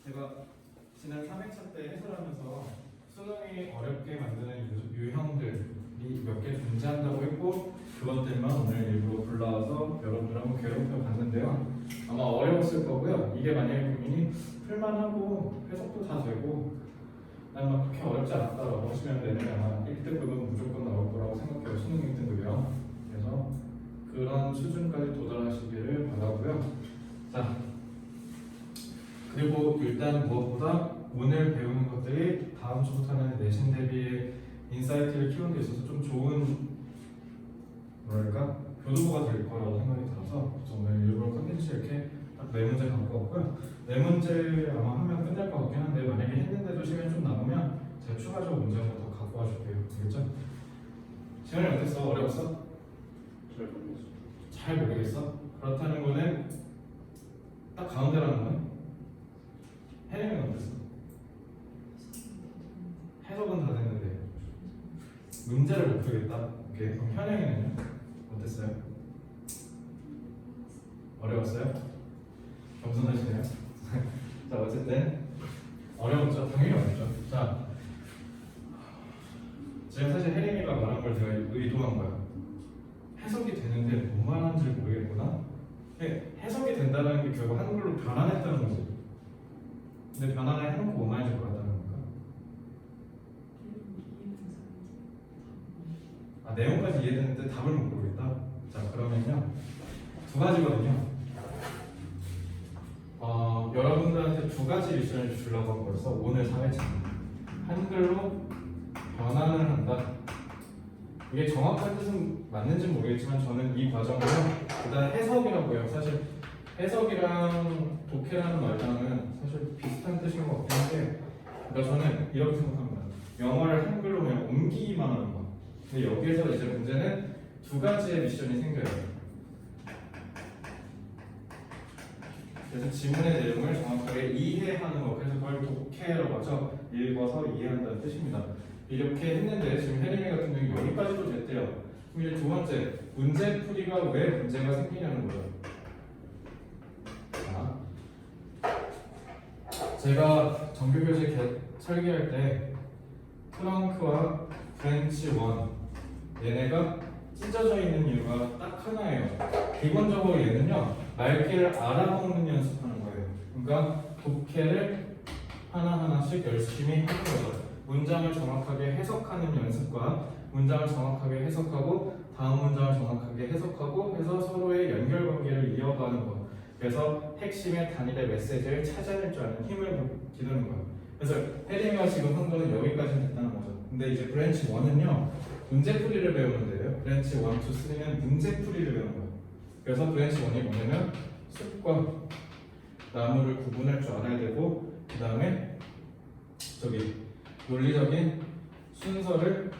제가 지난 3회차 때 해설하면서 수능이 어렵게 만드는 유형들이 몇 개 존재한다고 했고 그것들만 오늘 일부러 불러와서 여러분들 한번 괴롭혀 봤는데요. 아마 어려웠을 거고요. 이게 만약에 고민이 풀만하고 해석도 다 되고 난 막 그렇게 어렵지 않았다라고 하시면 내년에 아마 1등급은 무조건 나올 거라고 생각해요. 수능 1등급이요. 그래서 그런 수준까지 도달하시기를 바라고요. 자, 그리고 일단 무엇보다 오늘 배우는 것들이 다음 주부터는 내신 대비의 인사이트를 키우는 데 있어서 좀 좋은 뭐랄까 교도보가 될 거라고 생각이 들어서 오늘 일부러 컨텐츠 이렇게 딱 4문제 갖고 왔고요. 4문제 아마 하면 끝날 것 같긴 한데 만약에 했는데도 시간이 좀 남으면 제가 추가적으로 문제 하나 더 갖고 와줄게요. 알겠죠? 시간이 어땠어? 어려웠어? 잘 모르겠어요. 잘 모르겠어? 그렇다는 거는 딱 가운데라는 거네? 해석은 어땠어? 해석은 다 됐는데 문제를 못 풀겠다? 오케이. 그럼 현영이는요? 어땠어요? 어려웠어요? 겸손하시네요. 자, 어쨌든 어려웠죠? 당연히 어렵죠. 자, 지금 사실 혜림이가 말한 걸 제가 의도한 거야. 해석이 되는데 뭔 말하는지 모르겠구나. 해석이 된다는 게 결국 한글로 변환했다는 거지. 근데 변환을 해놓고 뭔 말인지 몰랐다는 건가? 아, 내용까지 이해되는데 답을 못 모르겠다. 자, 그러면요 두 가지거든요. 여러분들한테 두 가지 미션을 주려고 한 거여서 오늘 4회차 한글로 변환을 한다. 이게 정확한 뜻은 맞는지 모르겠지만 저는 이 과정을 일단 해석이라고 해요. 사실 해석이랑 독해라는 말과는 사실 비슷한 뜻인 것 같긴 한데 그러니까 저는 이렇게 생각합니다. 영어를 한글로 그냥 옮기기만 하는 거. 근데 여기에서 이제 문제는 두 가지의 미션이 생겨요. 그래서 지문의 내용을 정확하게 이해하는 거. 그래서 그걸 독해라고 하죠. 읽어서 이해한다는 뜻입니다. 이렇게 했는데 지금 혜림이 같은 경우 여기까지도 됐대요. 그럼 이제 두 번째 문제풀이가 왜 문제가 생기냐는 거예요. 자, 제가 정규교재 설계할 때 프랑크와 프렌치 1 얘네가 찢어져 있는 이유가 딱 하나예요. 기본적으로 얘는요 말귀를 알아먹는 연습하는 거예요. 그러니까 독해를 하나하나씩 열심히 하는 거죠. 문장을 정확하게 해석하는 연습과 문장을 정확하게 해석하고 다음 문장을 정확하게 해석하고 해서 서로의 연결관계를 이어가는 것. 그래서 핵심의 단일의 메시지를 찾아낼 줄 아는 힘을 기르는 거예요. 그래서 혜림이가 지금 한 거는 여기까지 됐다는 거죠. 근데 이제 브랜치 1은요 문제풀이를 배우는 데예요. 브랜치 1, 2, 3는 문제풀이를 배우는 거예요. 그래서 브랜치 1이 뭐냐면 숲과 나무를 구분할 줄 알아야 되고 그 다음에 저기 논리적인 순서를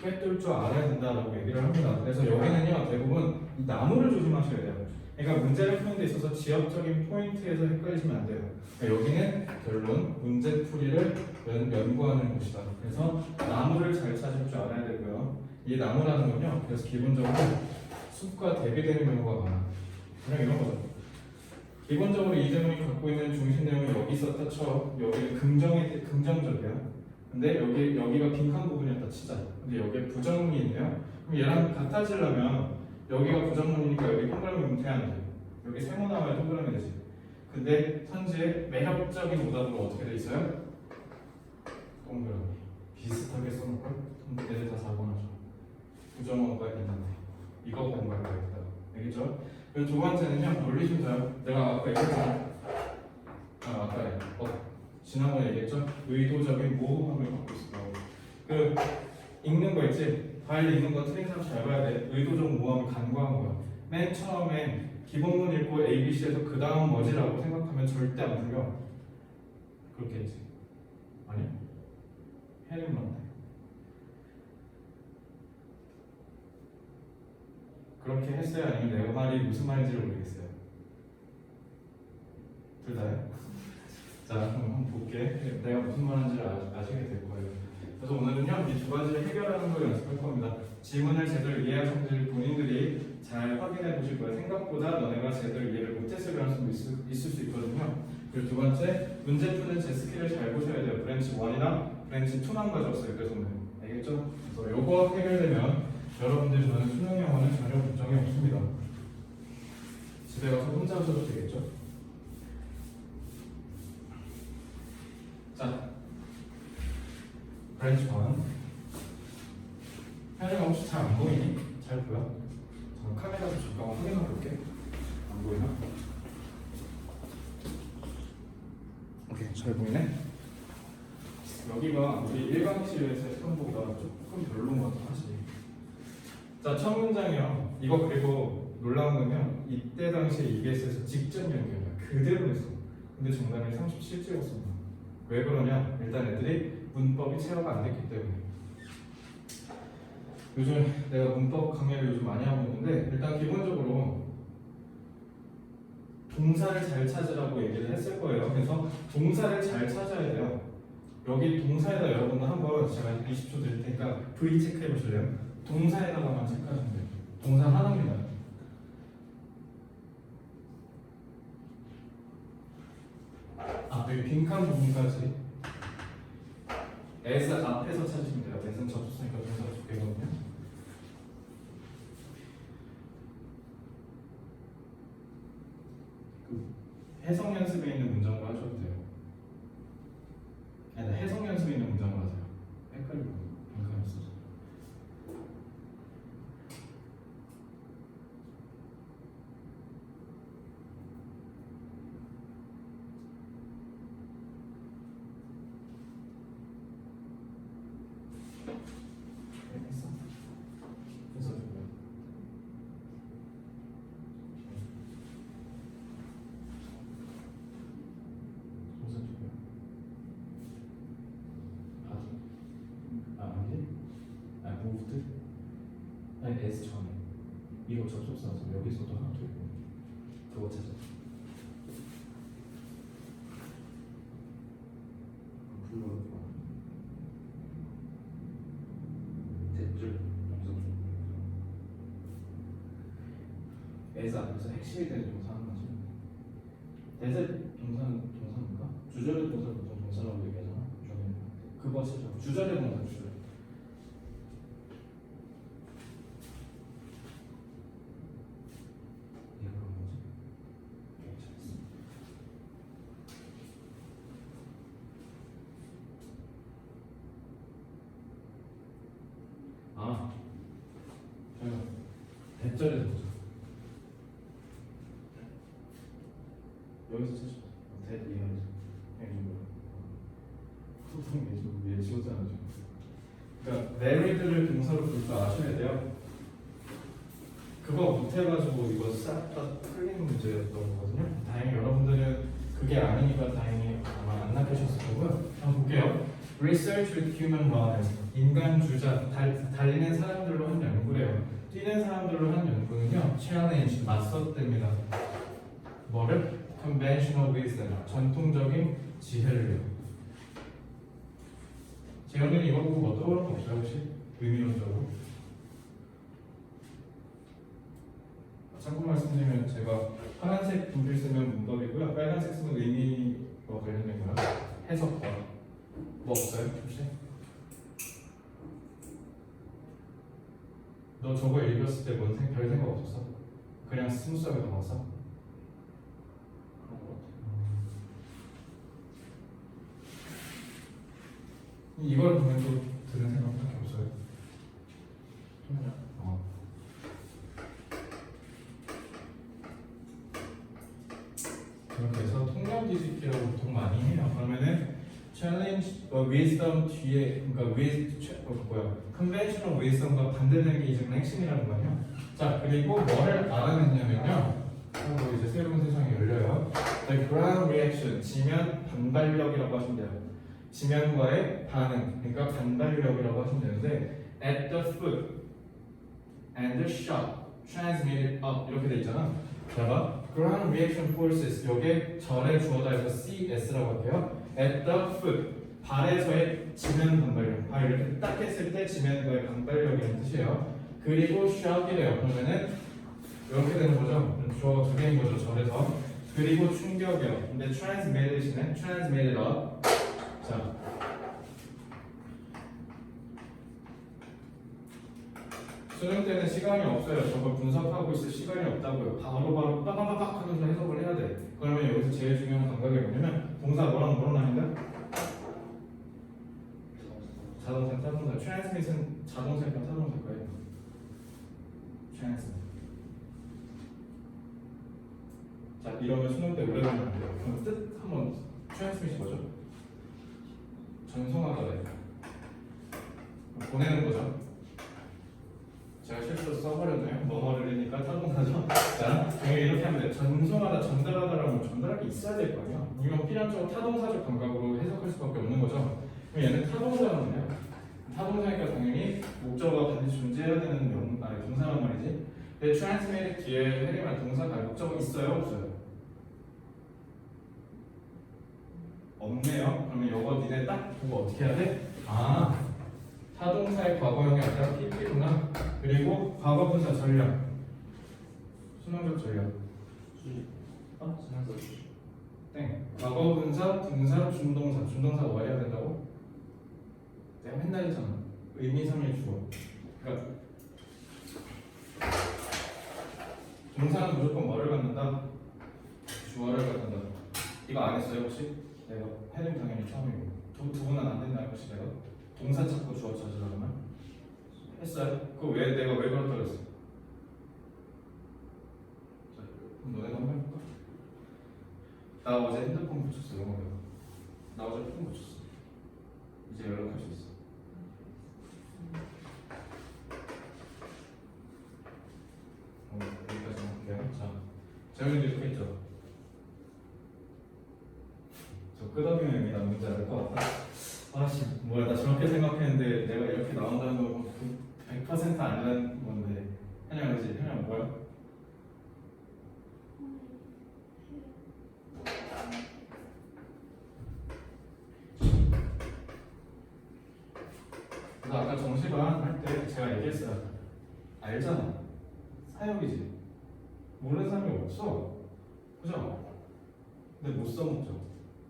꿰뚫 줄 알아야 된다라고 얘기를 합니다. 그래서 여기는요 대부분 이 나무를 조심하셔야 돼요. 그러니까 문제를 푸는 데 있어서 지역적인 포인트에서 헷갈리시면 안 돼요. 그러니까 여기는 결론 문제풀이를 연구하는 곳이다. 그래서 나무를 잘 찾을 줄 알아야 되고요. 이 나무라는 건요 그래서 기본적으로 숲과 대비되는 경우가 많아. 그냥 이런 거죠. 기본적으로 이 제목이 갖고 있는 중심 내용이 여기 있었다 쳐. 여기는 긍정적이야. 근데 여기가 빈칸 부분이었다 치자. 근데 여기에 부정문이 있네요. 그럼 얘랑 같아지려면 여기가 부정문이니까 여기 동그라미 문태야 돼. 여기 세모 나와야 동그라미 되지. 근데 현재 매력적인 오답으로 어떻게 돼 있어요? 동그라미. 비슷하게 써놓을걸? 얘들 다 4번 하죠. 부정어가 있는데 이거 공부할 거겠다. 알겠죠? 그리고 두 번째는요 논리순서요. 내가 아까 얘기했잖아. 지난번에 얘기했죠? 의도적인 모호함을 갖고 있어요. 그 읽는 거 있지? 발 읽는 거 틀린 사람 잘 봐야 돼. 의도적 모호함을 간과한 거야. 맨 처음에 기본문 읽고 ABC에서 그 다음 뭐지라고 생각하면 절대 안 풀려. 그렇게 했지? 아니야? 해림만 돼. 그렇게 했어요? 아니면 내 말이 무슨 말인지를 모르겠어요. 둘 다요? 자, 한번 볼게. 내가 무슨 말인지를 아시게 될 거예요. 그래서 오늘은요, 이 두 가지를 해결하는 걸 연습할 겁니다. 지문을 제대로 이해하셨는지 본인들이 잘 확인해 보실 거예요. 생각보다 너네가 제대로 이해를 못했을 가능성도 있을 수 있거든요. 그리고 두 번째, 문제 푸는 제 스킬을 잘 보셔야 돼요. 브랜치 1이랑 브랜치 2만 가져왔어요. 그래서 오늘 알겠죠? 그래서 요거 해결되면 여러분들이 저는 수능 영어는 전혀 걱정이 없습니다. 집에 가서 혼자 하셔도 되겠죠? 자, 브랜치 1. 현이가 혹시 잘 안 보이니? 잘 보여? 잠깐 카메라 좀 잠깐 확인해 볼게. 안 보이나? 오케이, 잘 보이네. 여기가 우리 일강실에서 했던 거보다 조금 별로인 것 같아, 사실. 자, 첫 문장이요. 이거 그리고 놀라운 건요. 이때 당시에 EBS에서 직전 연결이야. 그대로 했어. 근데 정답이 37째였습니다. 왜 그러냐? 일단 애들이 문법이 체화가 안 됐기 때문에. 요즘 내가 문법 강의를 요즘 많이 하고 있는데 일단 기본적으로 동사를 잘 찾으라고 얘기를 했을 거예요. 그래서 동사를 잘 찾아야 돼요. 여기 동사에다 여러분들 한번 제가 20초 드릴 테니까 V 체크해 보실래요? 동사에다가만 체크하시면 돼요. 동사 하나입니다. 여기 빈칸 부분까지 as 앞에서 찾으시면 돼요. as는 접속사니까 동사가 두 개거든요. 해석 연습에 있는 문장으로 하셔도 돼요. 아니, 해석 연습에 있는 문장으로 하세요. 헷갈리고 빈칸 있어서. 했어? 해서 줘요. 동사 줘요. 아니지? moved? 아니 s 전에 이거 접속사라서 여기서도 하나 더 있고 그거 찾아. 불러요. 대줄 동사 중 s 앞에서 핵심이 되는 동사 하는 거지. 대세 동사는 동사입니까? 주절의 동사를 보통 동사라고 얘기하잖아. 그거 찾아. 주절의 동사 주절. 대절의 동사. 여기서 찾아. 대 이해하지. 소통 예시잖아 지금. 그러니까 married를 동사로 볼 줄 아셔야 돼요. 그거 못해가지고 이거 싹 다 틀린 문제였던 거거든요. 다행히 여러분들은 그게 아니니까 다행히 아마 안 낚이셨을 거고요. 한번 볼게요. Research with human runners. 인간 주자, 달리는 사람들로 한 연구래요. 뛰는 사람들로 한 연구는요, challenge, 맞섰답니다. 뭐를? conventional wisdom, 전통적인 지혜를요. 재현이는 이거 보고 뭐 떠오르는 거 없어요, 혹시? 의미론적으로? 참고 말씀드리면 제가 파란색 붓을 쓰면 문법이고요, 빨간색 쓰면 의미와 관련된 거요. 해석과 뭐 없어요, 혹시? 너 저거 읽었을 때 뭔 별 생각 없었어? 그냥 스무스하게 넘어갔어? 이걸 보면 또 드는 생각밖에 없어요. 그렇게 해서 통념 뒤집기라고 보통 많이 해요. 그러면은 challenge, wisdom 뒤에 그러니까 conventional wisdom과 반대되는 게 이 지금 핵심이라는 거예요. 자, 그리고 뭐를 알아냈냐면요. 이제 새로운 세상이 열려요. The ground reaction, 지면 반발력이라고 하시면 돼요. 지면과의 반응, 그러니까 반발력이라고 하시면 되는데 at the foot and the shock transmitted up 이렇게 돼 있잖아. 봐봐. ground reaction forces 여기에 절에 주어다해서 CS라고 할게요. at the foot 발에서의 지면 반발력. 발 이렇게 딱 했을 때 지면과의 반발력이라는 뜻이에요. 그리고 shock이래요. 그러면은 이렇게 되는 거죠. 주어가 두 개인 거죠. 절에서 그리고 충격이요. 근데 transmit이네. transmitted up. 자, 수능 때는 시간이 없어요. 저걸 분석하고 있을 시간이 없다고요. 바로바로 빠바바박 하면서 해석을 해야 돼. 그러면 여기서 제일 중요한 감각이 뭐냐면 동사 뭐랑 나는데? 자동차, 타동사. transmit은 자동차일까 타동차일까요? transmit. 자, 이러면 수능 때 오래 걸리면 안 돼요. 그럼 뜻 한번 transmit이 뭐죠? 전송하다래. 보내는 거죠. 제가 실수로 써버렸네요. 뭐뭐를니까 타동사죠. 자, 이렇게 하면 돼. 전송하다, 전달하다라고 전달할 게 있어야 될 거 아니야. 이건 필연적으로 타동사적 감각으로 해석할 수밖에 없는 거죠. 그럼 얘는 타동사였네요. 타동사니까 당연히 목적어가 반드시 존재해야 되는 동사란 말이지. 근데 transmit 뒤에 해리만 동사가 목적어 있어요, 없어요? 없네요. 그러면 이거 니네 딱 보고 어떻게 해야 돼? 아, 타동사의 과거형이 아니라 PP구나. 그리고 과거분사 전략. 수능적 전략. 땡. 과거분사, 분사, 준동사. 준동사가 뭐 해야 된다고? 내가 맨날 했잖아. 의미상의 주어. 그러니까 동사는 무조건 뭐를 갖는다? 주어를 갖는다. 이거 안 했어요 혹시? 내가 해는 당연히 처음이고 두 분은 안 된다 혹시 내가? 동사 찾고 주어 찾으라고만? 했어요? 그거 왜 내가 왜 그렇다고 했어? 자, 그럼 너네가 한번 해볼까? 나 어제 핸드폰 고쳤어 영어로. 나 어제 폰 고쳤어. 이제 연락할 수 있어. 여기까지만 할게요. 자, 재현이도 이렇게 했죠? 저 끄덕이는 의미가 뭔지 알 것 같다. 아씨, 뭐야, 나 저렇게 생각했는데 내가 이렇게 나온다는 거 100% 아니라는 건데. 현영 그지? 현영 뭐야? 그래서 아까 정시반 할 때 제가 얘기했어요. 알잖아. 사역이지. 모르는 사람이 없어. 그죠? 근데 못 써먹죠.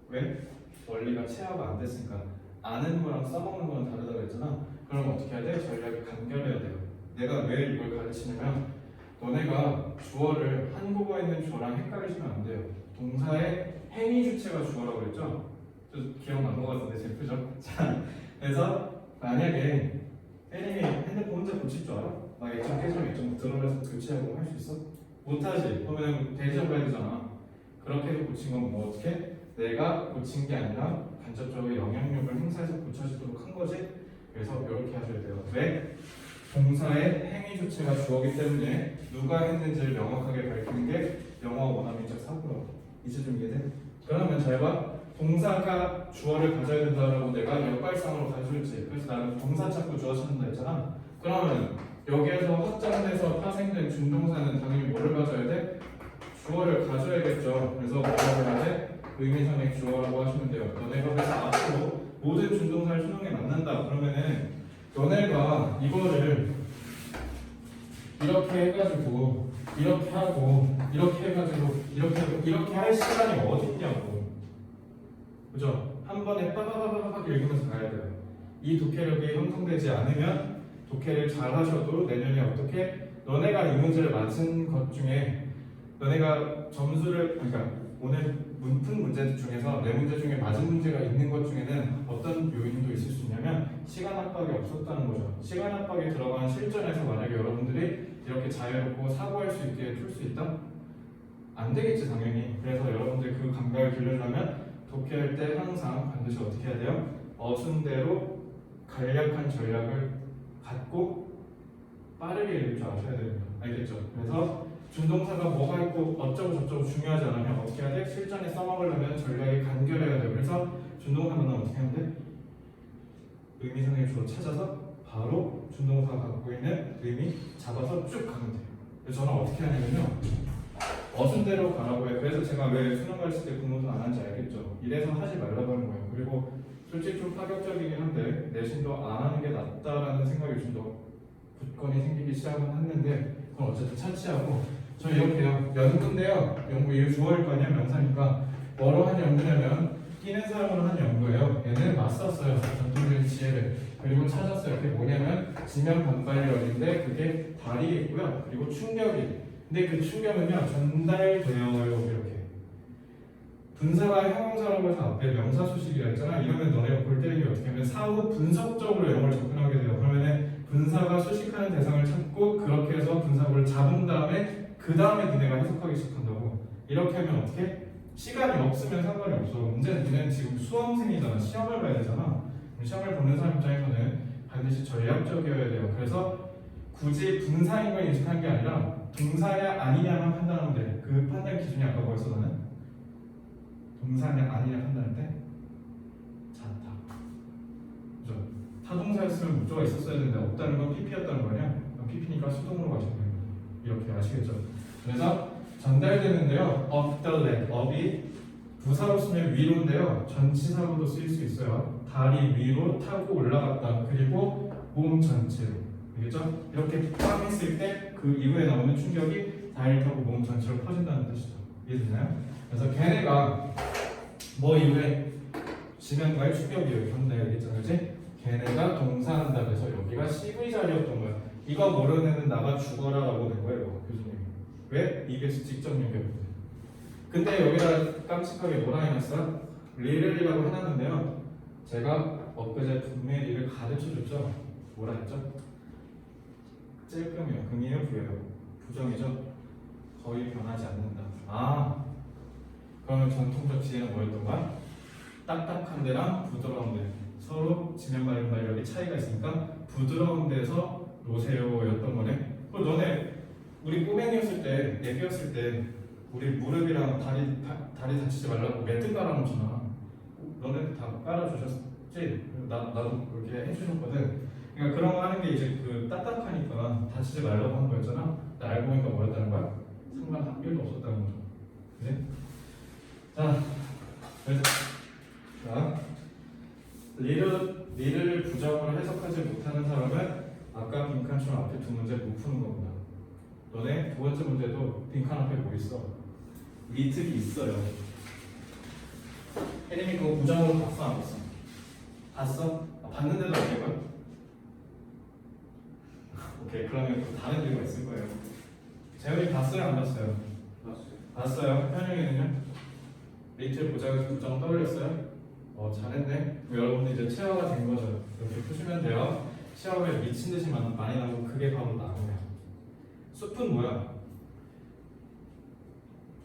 왜? 원리가 체화가 안 됐으니까. 아는 거랑 써먹는 거랑 다르다고 했잖아. 그럼 어떻게 해야 돼? 전략이 간결해야 돼요. 내가 왜 이걸 가르치냐면 너네가 주어를 한국어에 있는 주어랑 헷갈리시면 안 돼요. 동사의 행위 주체가 주어라고 그랬죠? 기억나는 것 같은데 제프죠? 자, 그래서 만약에 혜림이 핸드폰 혼자 고칠 줄 알아? 막 액정 깨지면 액정 들어가서 교체하고 할 수 있어? 못하지. 그러면 대지업해야 되잖아. 그렇게 해서 고친 건 뭐 어떻게? 내가 고친 게 아니라 간접적으로 영향력을 행사해서 고쳐지도록 한 거지. 그래서 이렇게 하셔야 돼요. 왜? 동사의 행위 주체가 주어기 때문에 누가 했는지를 명확하게 밝히는 게 영어 원어민적 사고요. 이제 좀 이해돼? 그러면 잘 봐. 동사가 주어를 가져야 된다라고 내가 역발상으로 가져올지. 그래서 나는 동사 찾고 주어 찾는다 했잖아. 그러면 여기에서 확장돼서 파생된 준동사는 당연히 뭐를 가져야 돼? 주어를 가져야겠죠. 그래서 뭐라고 해야 돼? 의미상의 주어라고 하시면 돼요. 너네가 그래서 앞으로 모든 준동사를 수능에 만난다 그러면은 너네가 이거를 이렇게 해가지고 이렇게 하고 이렇게 해가지고 이렇게 하고 이렇게 할 시간이 어디 있냐고. 그죠? 한 번에 빠바바바박 읽으면서 가야 돼요. 이 독해력이 형성되지 않으면 독해를 잘 하셔도 내년에 어떻게 너네가 이 문제를 맞은 것 중에 너네가 점수를 그러니까 오늘 푼 문제 중에서 네 문제 중에 맞은 문제가 있는 것 중에는 어떤 요인도 있을 수 있냐면 시간 압박이 없었다는 거죠. 시간 압박이 들어간 실전에서 만약에 여러분들이 이렇게 자유롭고 사고할 수 있게 풀 수 있다? 안 되겠지 당연히. 그래서 여러분들 그 감각을 기르려면 독해할 때 항상 반드시 어떻게 해야 돼요? 어순대로 간략한 전략을 갖고 빠르게 읽을 줄 아셔야 됩니다. 알겠죠? 그래서 준동사가 뭐가 있고 어쩌고 저쩌고 중요하지 않으면 어떻게 해야 돼? 실전에 써먹으려면 전략이 간결해야 돼. 그래서 준동사는 어떻게 하면 돼? 의미상의 주어 찾아서 바로 준동사가 갖고 있는 의미 잡아서 쭉 가면 돼요. 그래서 저는 어떻게 하냐면요. 어순대로 가라고 해요. 그래서 제가 왜 수능 가르칠 때 공부도 안 하는지 알겠죠? 이래서 하지 말라고 하는 거예요. 그리고 솔직히 좀 파격적이긴 한데 내신도 안 하는 게 낫다라는 생각이 좀 더 굳건히 생기기 시작은 했는데 그건 어쨌든 차치하고 저 이렇게 해요. 연구인데요. 연구 이거 주어일 거 아니야? 명사니까 뭐로 한 연구냐면 끼는 사람으로 한 연구예요. 얘는 맞섰어요. 전통적인 지혜를. 그리고 찾았어요. 그게 뭐냐면 지면 반발력인데 그게 발이겠고요. 그리고 충격이. 근데 그 충격은요 전달되어요. 이렇게. 분사가 형용사라고 해서 앞에 명사 수식이라 했잖아. 이러면 너네가 볼 때는 어떻게 하면 사후 분석적으로 영어를 접근하게 돼요. 그러면은 분사가 수식하는 대상을 찾고 그렇게 해서 분사구를 잡은 다음에 그 다음에 니네가 해석하기 시작한다고. 이렇게 하면 어떻게? 시간이 없으면 상관이 없어. 문제는 니네는 지금 수험생이잖아. 시험을 봐야 되잖아. 시험을 보는 사람 입장에서는 반드시 전략적이어야 돼요. 그래서 굳이 분사인 걸 인식하는 게 아니라 동사냐 아니냐만 판단하면 돼. 그 판단 기준이 아까 뭐였어 너는? 동사냐 아니냐 판단할 때? 잤다. 그죠? 타동사였으면 목조가 있었어야 되는데 없다는 건 PP였다는 거냐? PP니까 수동으로 가시면 됩니다. 이렇게 아시겠죠? 그래서 전달되는데요. up the leg, up이 부사로 쓰면 위로인데요. 전치사로도 쓰일 수 있어요. 다리 위로 타고 올라갔다. 그리고 몸 전체로. 알겠죠? 이렇게 빵 했을 때 그 이후에 나오는 충격이 다리를 타고 몸 전체로 퍼진다는 뜻이죠. 이해되나요? 그래서 걔네가 뭐 이후에 지면과의 충격이에요. 경례 얘기했잖아, 그치? 걔네가 동사한다. 그래서 여기가 CV 자리였던 거야. 이거 모르는 애는 나가 죽어라라고 된 거예요, 교수님. 왜? EBS 직접 연결. 근데 여기다 깜찍하게 뭐라 해놨어? 리를이라고 해놨는데요. 제가 엊그제 분명히 리를 가르쳐줬죠. 뭐라 했죠? 찔끔이요. 금이에요, 부여요? 부정이죠. 거의 변하지 않는다. 아, 그러면 전통적 지혜는 뭐였던 거야? 딱딱한 데랑 부드러운 데 서로 지면 발력이 차이가 있으니까 부드러운 데서 놓으세요였던 거네. 그럼 너네 우리 꼬맹이였을 때, 애기였을 때 우리 무릎이랑 다리 다치지 말라고 매트 깔아놓잖아. 너네 다 깔아주셨지? 나도 그렇게 해주셨거든. 그러니까 그런 거 하는 게 이제 그 딱딱하니까 다치지 말라고 한 거였잖아. 근데 알고 보니까 뭐였다는 거야? 상관 한 개도 없었다는 거죠. 그래? 자, 그래서 자, 리를 부정으로 해석하지 못하는 사람은 아까 빈칸처럼 앞에 두 문제 못 푸는 겁니다. 너네 두 번째 문제도 빈칸 앞에 뭐 있어? 리특이 있어요. 혜림이 그거 부정으로 봤어 안 봤어? 봤어? 아, 봤는데도 안 되고요? 오케이, 그러면 또 다른 이유가 있을 거예요. 재현이 봤어요 안 봤어요? 봤어요. 현영이는요? 리틀 보자에서 부정 떠올렸어요? 잘했네. 여러분들 이제 체화가 된 거죠. 이렇게 푸시면 돼요. 시험에 미친 듯이 많이 나오고 그게 바로 나오네요. 숲은 뭐야?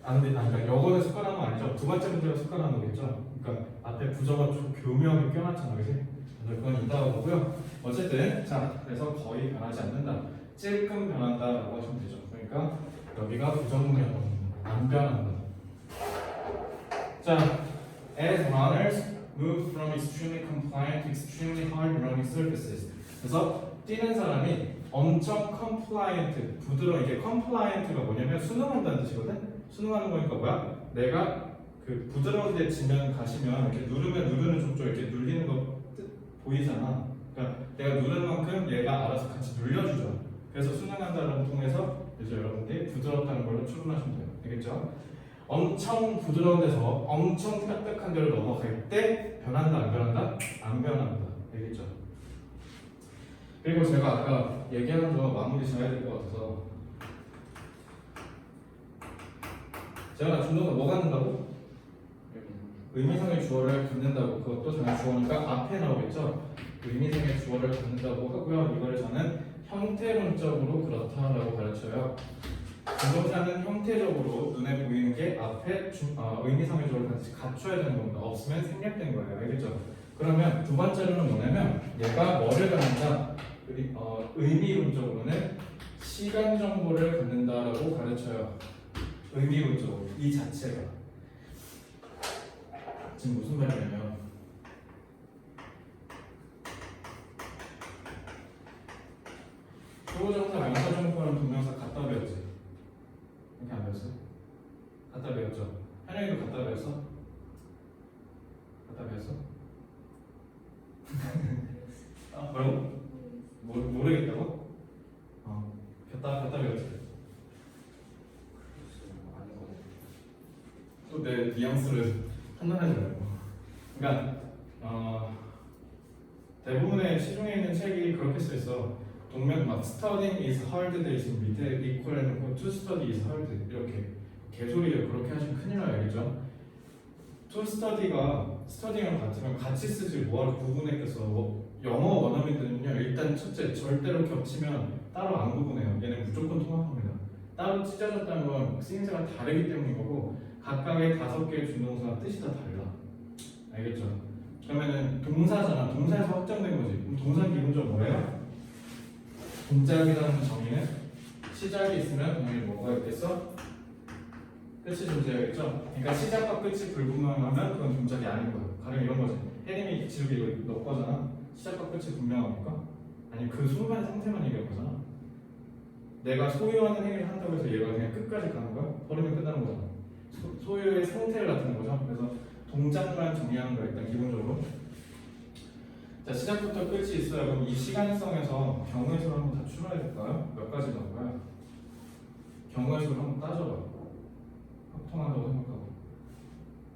그러니까 여거는 습관한 거 아니죠? 두 번째 문제가 습관한 거겠죠? 그러니까 앞에 부정을 좀 교묘하게 껴놨잖아, 그지? 그건 이따가 보고요. 어쨌든 자, 그래서 거의 변하지 않는다. 찔끔 변한다라고 하시면 되죠. 그러니까 여기가 부정문이라고 안 변한다. 자, as runners move from extremely compliant to extremely hard running surfaces. 그래서 뛰는 사람이 엄청 compliant, 부드러운 이게 compliant가 뭐냐면 순응한다는 뜻이거든. 순응하는 거니까 뭐야? 내가 그 부드러운 데 지면 가시면 이렇게 누르는 족족 이렇게 눌리는 거 보이잖아. 그러니까 내가 누른 만큼 얘가 알아서 같이 눌려주죠. 그래서 순응한다를 통해서 이제 여러분들이 부드럽다는 걸로 추론하시면 돼요. 알겠죠? 엄청 부드러운 데서 엄청 딱딱한 데로 넘어갈 때 변한다 안 변한다? 안 변한다. 알겠죠? 그리고 제가 아까 얘기하는 거 마무리 져야 될 것 같아서 제가 중간에 뭐 갖는다고? 의미상의 주어를 갖는다고. 그것도 저는 주어니까 앞에 나오겠죠? 의미상의 주어를 갖는다고 하고요. 이걸 저는 형태론적으로 그렇다라고 가르쳐요. 동사는 형태적으로 눈에 보이는 게 앞에 의미상의 주어를 같이 갖춰야 되는 겁니다. 없으면 생략된 거예요. 알겠죠? 그러면 두 번째로는 뭐냐면 얘가 뭐를 갖는다? 의미론적으로는 시간 정보를 갖는다라고 가르쳐요. 의미론적으로 이 자체가 지금 무슨 말이냐면 주어정사, 명사정사랑 동명사 갖다 배웠지? 이렇게 안 배웠어? 갖다 배웠죠? 현영이도 갖다 배웠어? 갖다 배웠어? 뭐라고? 모르겠다고? 갖다 배웠지? 내 뉘앙스를 판단하지 말고. 그러니까 대부분의 시중에 있는 책이 그렇게 써 있어. 동명 막 studying is hard 돼 있으면 밑에 equal 해놓고 to study is hard 이렇게 개소리예요. 그렇게 하시면 큰일 나요, 알겠죠? to study가 studying 같으면 같이 쓰지 뭐하러 구분해 껴서. 영어 원어민들은요 일단 첫째 절대로 겹치면 따로 안 구분해요. 얘는 무조건 통합합니다. 따로 찢어졌다는 건 쓰임새가 다르기 때문인 거고 각각의 5개의 준동사가 뜻이 다 달라. 알겠죠? 그러면은 동사잖아. 동사에서 확정된 거지. 그럼 동사는 기본적으로 뭐예요? 동작이라는 정의는 시작이 있으면 동물이 뭐가 있겠어? 끝이 존재하겠죠? 그러니까 시작과 끝이 불분명하면 그건 동작이 아닌 거예요. 가령 이런 거지. 혜림이 지우개 이거 너 거잖아. 시작과 끝이 분명합니까? 아니 그 순간 상태만 얘기할 거잖아. 내가 소유하는 행위를 한다고 해서 얘가 그냥 끝까지 가는 거야? 버리면 끝나는 거잖아. 소유의 상태를 나타내는 거죠. 그래서 동작만 정의하는 거야 일단 기본적으로. 자 시작부터 끝이 있어요. 그럼 이 시간성에서 경우의 수를 한번 다 추려야 될까요? 몇 가지 나올까요? 경우의 수를 한번 따져봐. 합통한다고 생각하고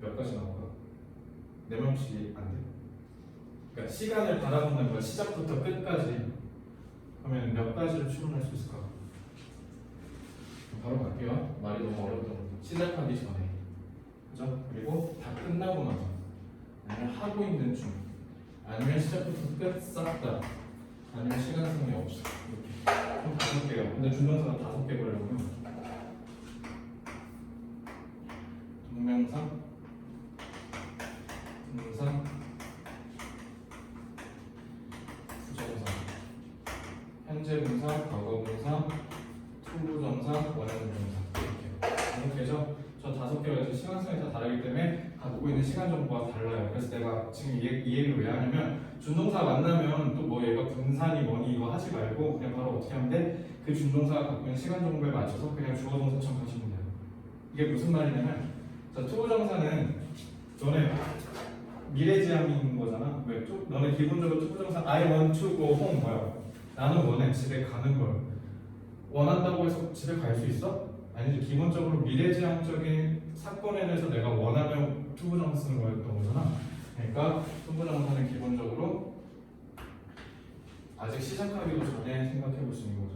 몇 가지 나올까? 4명씩 안 돼? 그러니까 시간을 바라본다는 건 시작부터 끝까지. 그러면 몇 가지를 추론할 수 있을까? 바로 갈게요. 말이 너무 어렵다. 시작하기 전에, 그죠? 그리고 다 끝나고 나서, 아니면 하고 있는 중, 아니면 시작부터 끝 싹 다, 아니면 시간성이 없어. 이렇게. 그럼 5개요. 근데 준동사가 5개 보려면 동명사, 분사, 부정사, 현재 분사, 과거 분사, 투부정사, 원형분사 이렇게 되죠? 저 5개가 시간성이 다 다르기 때문에 갖고 있는 시간 정보가 달라요. 그래서 내가 지금 이 얘기를 왜 하냐면 준동사 만나면 또 뭐 얘가 분산이 뭐니 이거 하지 말고 그냥 바로 어떻게 하면 돼? 그 준동사가 갖고 있는 시간 정보에 맞춰서 그냥 주어 동사 첨가하시면 돼요. 이게 무슨 말이냐면 자 투부정사는 너네 미래지향인 거잖아. 왜? 너네 기본적으로 투부정사 I want to go home 뭐야? 나는 원해 집에 가는 걸. 원한다고 해서 집에 갈 수 있어? 아니지. 기본적으로 미래지향적인 사건에 대해서 내가 원하면 투부정사 쓰는 거였던 거잖아. 그러니까 투부정사는 기본적으로 아직 시작하기도 전에 생각해 볼 수 있는 거죠.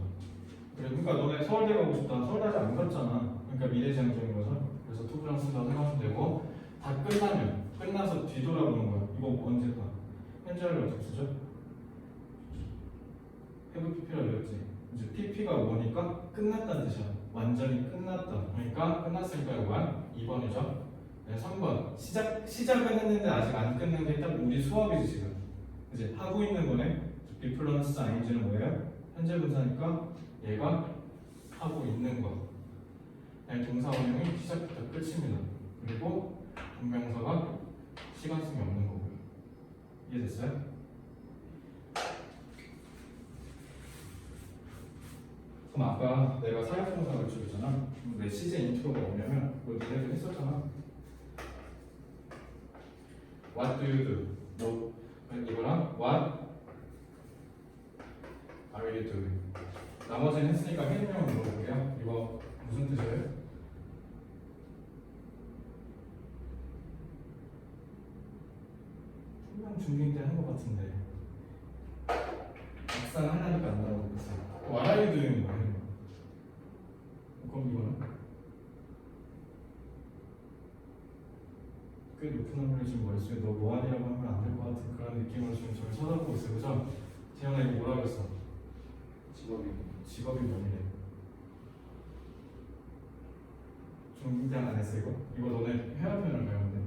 그러니까 너네 서울대 가고 싶다. 서울대 아직 안 갔잖아. 그러니까 미래지향적인 거죠. 그래서 투부정사 쓴다고 생각하면 되고 다 끝나면 끝나서 뒤돌아보는 거야. 이거 언제 가? 현재를 어떻게 쓰죠? have pp라고 했지. 이제 pp가 뭐니까 끝났다는 뜻이야. 완전히 끝났다. 그러니까 끝났으니까 이거야. 2번이죠. 네, 3번 시작은 했는데 아직 안 끝낸 게 딱 우리 수업이지 지금. 이제 하고 있는 거네. be 플러스 ing는 뭐예요? 현재 분사니까 얘가 하고 있는 거. 네, 동사 원형이 시작부터 끝입니다. 그리고 동명사가 시간성이 없는 거고요. 이해됐어요? 그럼 아까 내가 사역동사 가르쳐줬잖아. 내 시제 인트로가 뭐냐면 그거 니네들 했었잖아. What do you do? 뭐 이거랑 What are you doing? 나머지는 했으니까 혜림형 물어볼게요. 이거 무슨 뜻이에요? 분명 중딩 때 한 것 같은데 막상 하려니까 안 나오고 있어요. What are you doing? 뭐예요? 그럼 이거는? 꽤 높은 확률이 지금 머릿속에 너 뭐하냐고 하면 안 될 것 같은 그런 느낌으로 지금 저를 쳐다보고 있어요. 그죠? 재현아 이거 뭐라고 했어? 직업이 뭐니래? 중딩 안 했어 이거? 이거 너네 회화 표현을 배우면 돼.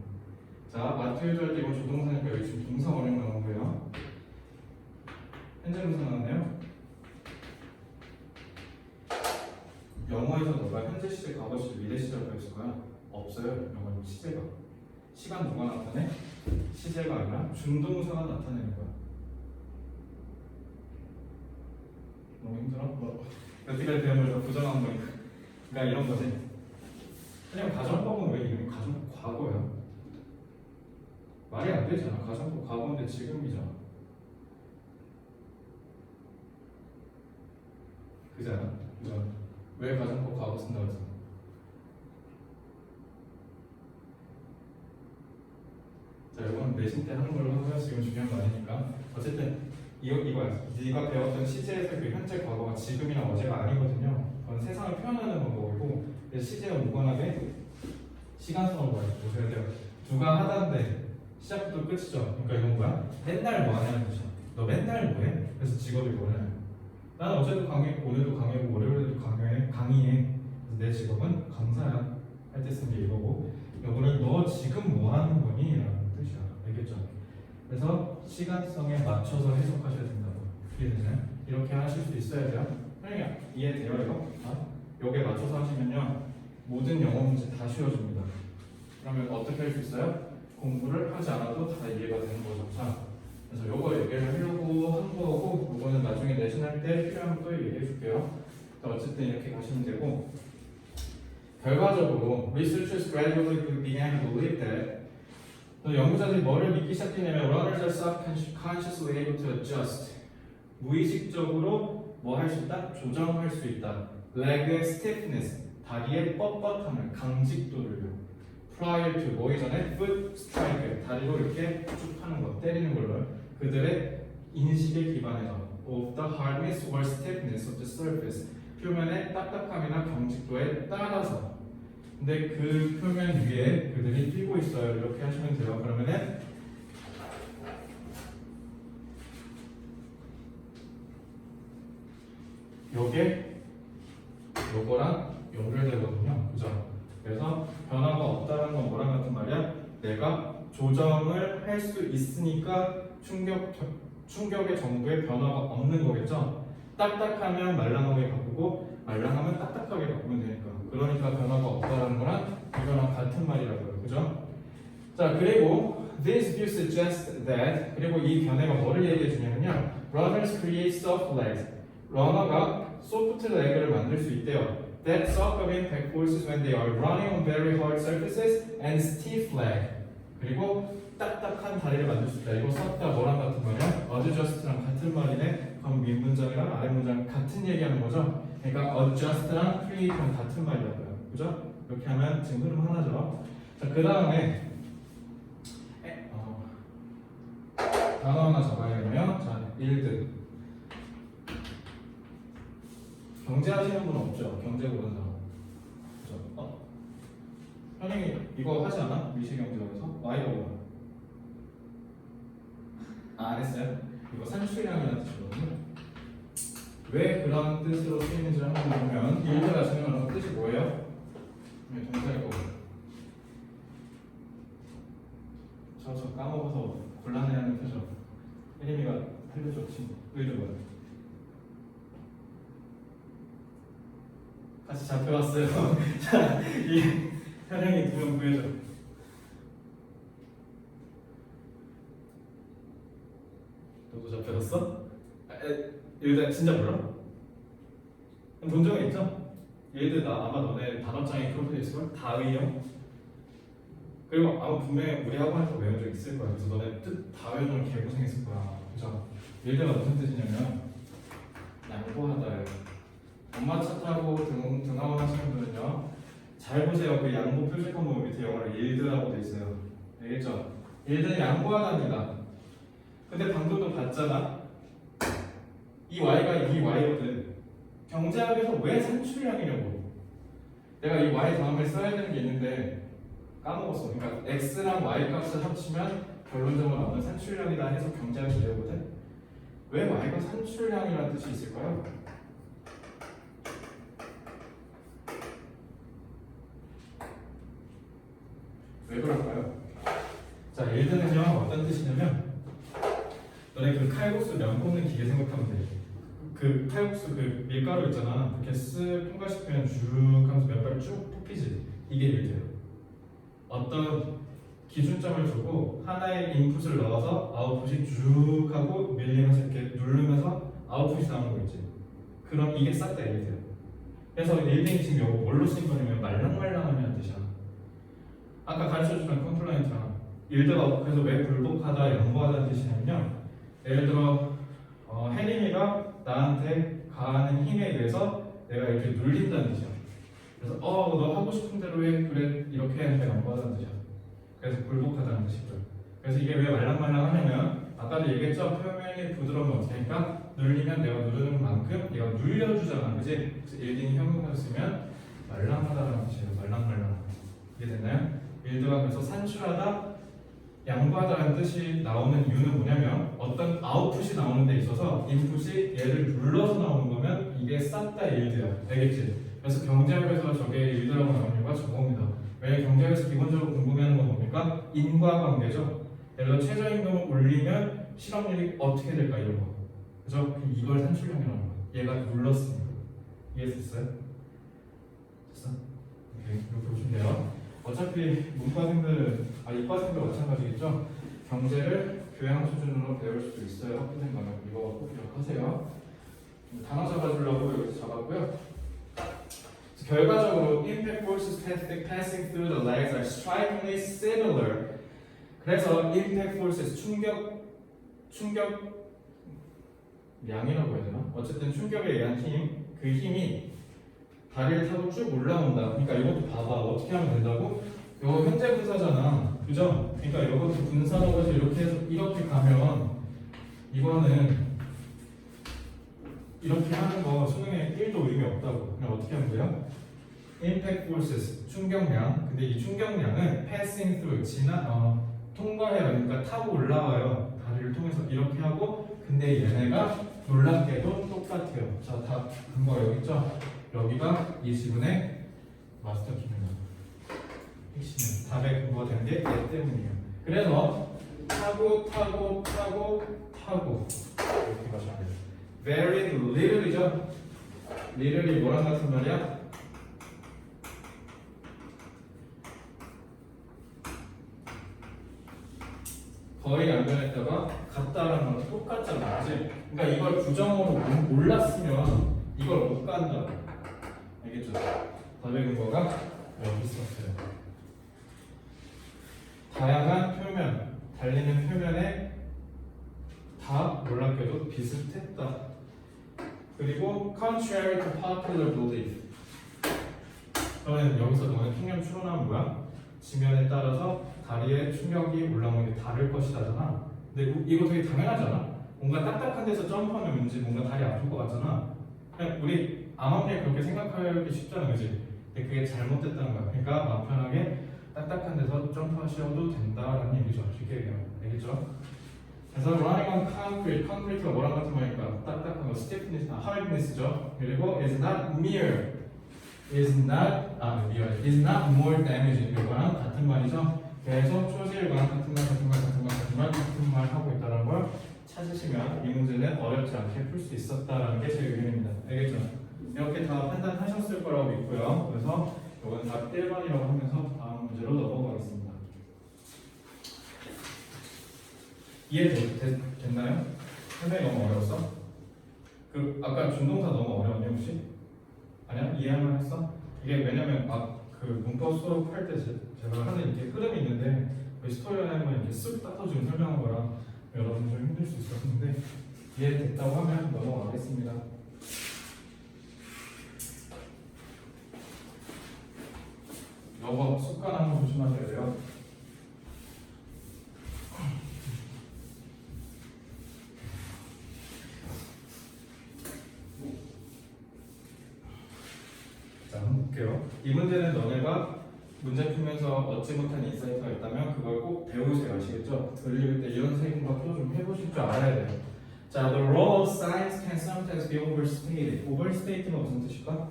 자, 마트에도 할 때 이거 조동사니까 여기 지금 동사 원형 나온 거예요. 현재 분사 나왔네요. 영어에서 너가 현재 시제, 과거 시제, 미래 시제라고 했을 거야? 없어요. 영어는 시제가. 시간 누가 나타내? 시제가 아니라 준동사가 나타내는 거야. 너무 힘들어? 뭐 여태까지 배운 걸 부정한 거니까. 그러니까 이런 거지. 그냥 가정법은 왜 이름이 가정법 과거야? 말이 안 되잖아. 가정법 과거인데 지금이잖아. 그잖아. 그죠? 왜 가정법 과거 쓴다고 했어? 자, 이건 내신 때 하는 걸로 하고요. 지금 중요한 거 아니니까. 어쨌든 이거야. 네가 배웠던 시제에서 그 현재 과거가 지금이나 어제가 아니거든요. 그건 세상을 표현하는 방법이고, 그래서 시제가 무관하게 시간성을 보셔야 돼요. 누가 하다인데 시작부터 끝이죠. 그러니까 이건 뭐야? 맨날 뭐 하냐는 거죠. 너 맨날 뭐해? 그래서 직업이 뭐냐? 난 어제도 강의, 오늘도 강의고 월요일에도 강의해. 그래서 내 직업은 강사야. 할 때 쓰는 게 이거고, 이거는 너 지금 뭐 하는 거니? 라는 뜻이야. 알겠죠? 그래서 시간성에 맞춰서 해석하셔야 된다고. 이해되나요? 이렇게 하실 수 있어야 돼요. 그러니까 이해돼요 이거? 요게 맞춰서 하시면요 모든 영어 문제 다 쉬워집니다. 그러면 어떻게 할 수 있어요? 공부를 하지 않아도 다 이해가 되는 거죠. 자, 그래서 요거 얘기를 하려고 한 거고, 요거는 나중에 내신할 때 필요하면 또 얘기해 줄게요. 어쨌든 이렇게 가시면 되고, 결과적으로 researchers gradually began to believe that 연구자들이 뭐를 믿기 시작했냐면 runners are subconsciously able to adjust, 무의식적으로 뭐 할 수 있다? 조정할 수 있다. leg stiffness, 다리의 뻣뻣함을, 강직도를요. prior to, 뭐 이전에 foot strike, 다리로 이렇게 쭉 하는 거, 때리는 걸로 그들의 인식에 기반해서 of the hardness or stiffness of the surface, 표면의 딱딱함이나 경직도에 따라서. 근데 그 표면 위에 그들이 뛰고 있어요. 이렇게 하시면 돼요. 그러면은 요게 요거랑 연결되거든요. 그죠? 그래서 변화가 없다는 건 뭐랑 같은 말이야? 내가 조정을 할 수 있으니까 충격의 정도의 변화가 없는 거겠죠? 딱딱하면 말랑하게 바꾸고 말랑하면 딱딱하게 바꾸면 되니까. 그러니까 변화가 없다는 거랑 이거랑 같은 말이라고요. 그죠? 자, 그리고 this view suggests that, 그리고 이 견해가 뭐를 얘기해 주냐면요, runners create soft legs. 러너가 soft leg을 만들 수 있대요. That suck up impact forces when they are running on very hard surfaces and stiff leg. 그리고 딱딱한 다리를 만들 수 있다. 이거 썼다 뭐랑 같은 말이야? adjust랑 같은 말이네. 그럼 윗 문장이랑 아래 문장 같은 얘기하는 거죠. 그러니까 adjust랑 create랑 같은 말이라고요. 그죠? 이렇게 하면 지금 흐름 하나죠. 자, 그 다음에 단어 하나 적어야겠네요. 자, yield. 경제 하시는 분 없죠? 경제 모르는 사람. 그죠? 현영이 이거 하지 않아? 미시경제학에서? Y가 뭐야? 안 했어요? 이거 산출량이라는 뜻이거든요. 왜 그런 뜻으로 쓰이는지를 한번 보면, yield가 지금 뜻이 뭐예요? 네, 동사일 거고. 저 까먹어서 곤란해하는 표정. 혜림이가 살려줘, 친구. 의도 뭐야? 같이 잡혀왔어요. 자, 이 현영이 두 명 구해줘. 너도 잡혀갔어? 얘들 진짜 몰라? 본 적은 있죠? 얘들 나 아마 너네 단어장에 그렇게 있을걸? 다의형? 그리고 아마 분명히 우리 학원에서 외운 적 있을 거야. 그래서 너네 뜻 다 외우면 개고생했을 거야. 그죠? 얘들가 무슨 뜻이냐면 양보하다예요. 엄마 차 타고 등하원 하시는 분은요, 잘 보세요. 그 양보 표시한 부분 밑에 영어로 yield라고 돼 있어요. 알겠죠? yield는 양보하답니다. 근데 방금도 봤잖아. 이 y가 이 y거든. 경제학에서 왜 산출량이냐고. 내가 이 y 다음에 써야 되는 게 있는데 까먹었어. 그러니까 x랑 y 값을 합치면 결론적으로 나오는 산출량이다 해서 경제학이 되거든. 왜 y가 산출량이라는 뜻이 있을까요? 왜 그럴까요? 자, yield는요 어떤 뜻이냐면, 너네 그 칼국수 면 볶는 기계 생각하면 돼. 그 칼국수 그 밀가루 있잖아. 이렇게 쓱 통과시키면 쭉 하면서 면발이 쭉 뽑히지. 이게 yield예요. 어떤 기준점을 주고 하나의 인풋을 넣어서 아웃풋이 쭉 하고 밀리면서 이렇게 누르면서 아웃풋이 나오는 거 있지. 그럼 이게 싹 다 yield예요. 그래서 yield이 지금 이거 뭘로 쓰인 거냐면 말랑말랑하냐는 뜻이야. 아까 가르쳐주던 컴플라이언트랑 yield가 그래서 왜 굴복하다, 양보하다는 뜻이냐면요, 예를 들어 혜림이가 나한테 가하는 힘에 의해서 내가 이렇게 눌린다는 뜻이야. 그래서 너 하고 싶은 대로 해, 그래, 이렇게 하니까 양보하다는 뜻이야. 그래서 굴복하다는 뜻이죠. 그래서 이게 왜 말랑말랑하냐면 아까도 얘기했죠. 표면이 부드러우면 어떻게 하니까 눌리면 내가 누르는 만큼 얘가 눌려주잖아, 그지? 그래서 일딩 형용사 쓰면 말랑하다라는 뜻이에요. 말랑말랑. 이해됐나요? 일드가 그래서 산출하다, 양보하다라는 뜻이 나오는 이유는 뭐냐면 어떤 아웃풋이 나오는 데 있어서 인풋이 얘를 눌러서 나오는 거면 이게 싹 다 일드야. 알겠지? 그래서 경제학에서 저게 일드라고 나오는 이유가 저겁니다. 왜냐면 경제학에서 기본적으로 궁금해하는 건 뭡니까? 인과관계죠. 예를 들어 최저임금을 올리면 실업률이 어떻게 될까 이런 거. 그죠? 이걸 산출형이라는 거야. 얘가 눌렀으니까. 이해됐어요? 됐어? 오케이. 이렇게 보시면 돼요. 어차피 문과생들, 이과생들 마찬가지겠죠? 경제를 교양 수준으로 배울 수도 있어요. 학부생 가면 이거 꼭 기억하세요. 단어 잡아주려고 여기서 잡았고요. 결과적으로 impact forces passing through the legs are strikingly similar. 그래서 impact forces 충격량이라고 해야 되나? 어쨌든 충격에 의한 힘, 그 힘이 다리를 타고 쭉 올라온다. 그러니까 이것도 봐봐. 어떻게 하면 된다고? 이거 현재 분사잖아. 그죠? 그러니까 이것도 분사라고 해서 이렇게 해서 이렇게 가면 이거는 이렇게 하는 거 수능에 1도 의미 없다고. 그냥 어떻게 하면 돼요? impact forces, 충격량. 근데 이 충격량은 passing through, 통과해요. 그러니까 타고 올라와요. 다리를 통해서 이렇게 하고, 근데 얘네가 놀랍게도 똑같아요. 자, 다 근거 여기 있죠? 여기가 이 지문의 마스터 키입니다. 핵심은 답의 근거가 되는 게 얘 때문이에요. 그래서 타고 이렇게 가셔야 돼요. Very little이죠. little이 뭐랑 같은 말이야? 거의 안 변했다가 같다라는 건 똑같잖아, 그지? 그러니까 이걸 부정어로 몰랐으면 이걸 못 간다. 알겠죠? 답의 근거가 여기 있었어요. 다양한 표면, 달리는 표면에 다 놀랍게도 비슷했다. 그리고 contrary to popular belief. 그러면 여기서 너네 통념 추론하면 뭐야? 지면에 따라서 다리에 충격이 올라오는 게 다를 것이다잖아. 근데 이거 되게 당연하잖아. 뭔가 딱딱한 데서 점프하면 왠지 뭔가 다리 아플 것 같잖아. 그냥 우리 암암리에 그렇게 생각하기 쉽잖아, 그지? 근데 그게 잘못됐다는 거야. 그러니까 마음 편하게 딱딱한 데서 점프하셔도 된다라는 얘기죠. 쉽게 얘기하면. 알겠죠? 그래서 running on concrete, concrete가 뭐랑 같은 말이니까 딱딱한 거, stiffness, hardness죠. 그리고 is not mere, is not more damaging. 이거랑 같은 말이죠. 계속 초실과 같은 말 하고 있다는 걸 찾으시면 이 문제는 어렵지 않게 풀 수 있었다라는 게 제 의견입니다. 알겠죠? 이렇게 다 판단하셨을 거라고 믿고요. 그래서 이건 답 1번이라고 하면서 다음 문제로 넘어가겠습니다. 이해됐나요? 설명이 너무 어려웠어? 아까 준동사 너무 어려웠니 혹시? 아니야? 이해할만 했어? 이게 왜냐면 그 문법 수업할 때 제가 하는 이렇게 흐름이 있는데 스토리라인만 이렇게 쓱 따서지금 설명한 거라 여러분 좀 힘들 수 있었는데 이해됐다고 하면 넘어가겠습니다. 이거 습관 한번 조심하셔야 돼요. 자, 한번 볼게요. 이 문제는 너네가 문제 풀면서 얻지 못한 인사이트가 있다면 그걸 꼭 배우세요. 아시겠죠? 들릴 때 이런 생각도 좀 해보실 줄 알아야 돼요. 자, the role of science can sometimes be overstated. overstated가 무슨 뜻일까?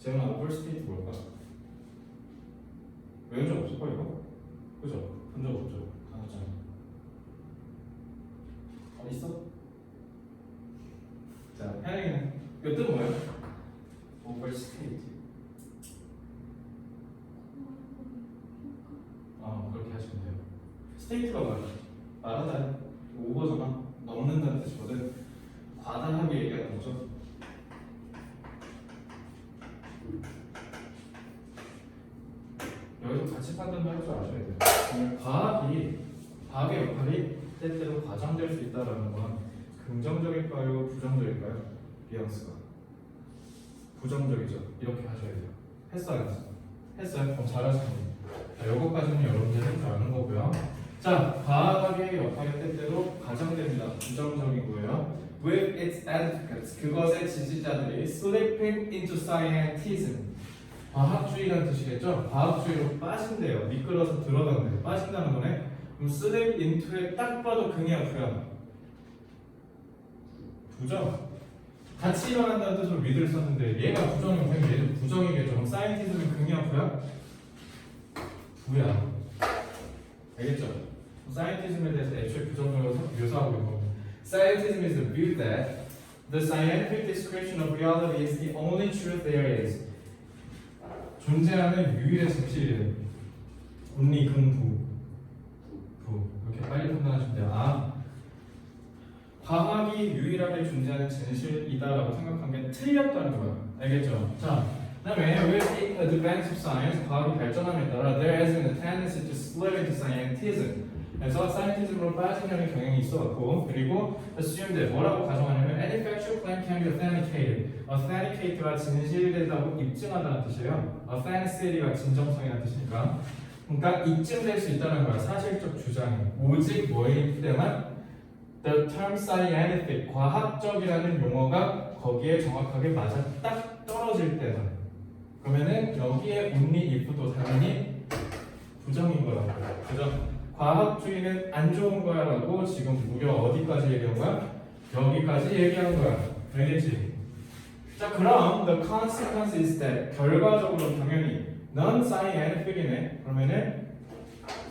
재현아, overstate 뭘까? 외운 적 없을 거야 이거? 그죠? 본 적 없죠? 강하잖아. 있어? 자, 해양이는 이거 뜻 뭐예요? overstate. 그렇게 하시면 돼요. state가 뭐야? 말하다. 오버잖아. 넘는다는 뜻이거든. 과다하게 얘기하는 거죠. 여기서 가치 판단도 할 줄 아셔야 돼요. 과학의 역할이 때때로 과장될 수 있다는 건 긍정적일까요? 부정적일까요? 뉘앙스가 부정적이죠. 이렇게 하셔야 돼요. 했어 안 했어? 했어요? 그럼 잘하시네요. 자, 요거까지는 여러분들이 할 줄 아는 거고요. 자, 과학의 역할은 때때로 가정됩니다. 부정적인 거예요. With its advocates, 그것의 지지자들이 slipping into scientism. 과학주의라는 뜻이겠죠? 과학주의로 빠진대요. 미끄러서 들어간대요. 빠진다는 거네. 그럼 slip into에 딱 봐도 긍이야 부야? 부정. 같이 일어난다는 뜻으로 with를 썼는데 얘가 부정이면 당연히 얘도 부정이겠죠. 그럼 scientism은 긍이야 부야? 부야. 알겠죠? scientism에 대해서 애초에 부정적으로 묘사하고 있는 거고. Scientism is the view that the scientific description of reality is the only truth there is. 존재하는 유일의 진실이에요. only 긍부 부 이렇게 빨리 판단하시면 돼요. 아, 과학이 유일하게 존재하는 진실이다라고 생각한 게 틀렸다는 거예요. 알겠죠? 자, 그다음에 with the advance of science, 과학이 발전함에 따라 there has been a tendency to slip into scientism. 그래서 scientism으로 빠지려는 경향이 있어왔고, 그리고 assume that 뭐라고 가정하냐면 any factual claim can be authenticated. authenticate가 진실되다고 입증하다는 뜻이에요. authenticate가 진정성이라는 뜻이니까. 그러니까 입증될 수 있다는 거야. 사실적 주장이. 오직 뭐일 때만 the term scientific, 과학적이라는 용어가 거기에 정확하게 맞아 딱 떨어질 때만. 그러면은 여기에 only if도 당연히 부정인 거라고. 그죠? 과학주의는 안 좋은 거야 라고 지금 무려 어디까지 얘기한 거야? 여기까지 얘기하는 거야. 알겠지? 자, 그럼 the consequence is that, 결과적으로 당연히 non-scientific이네. 그러면은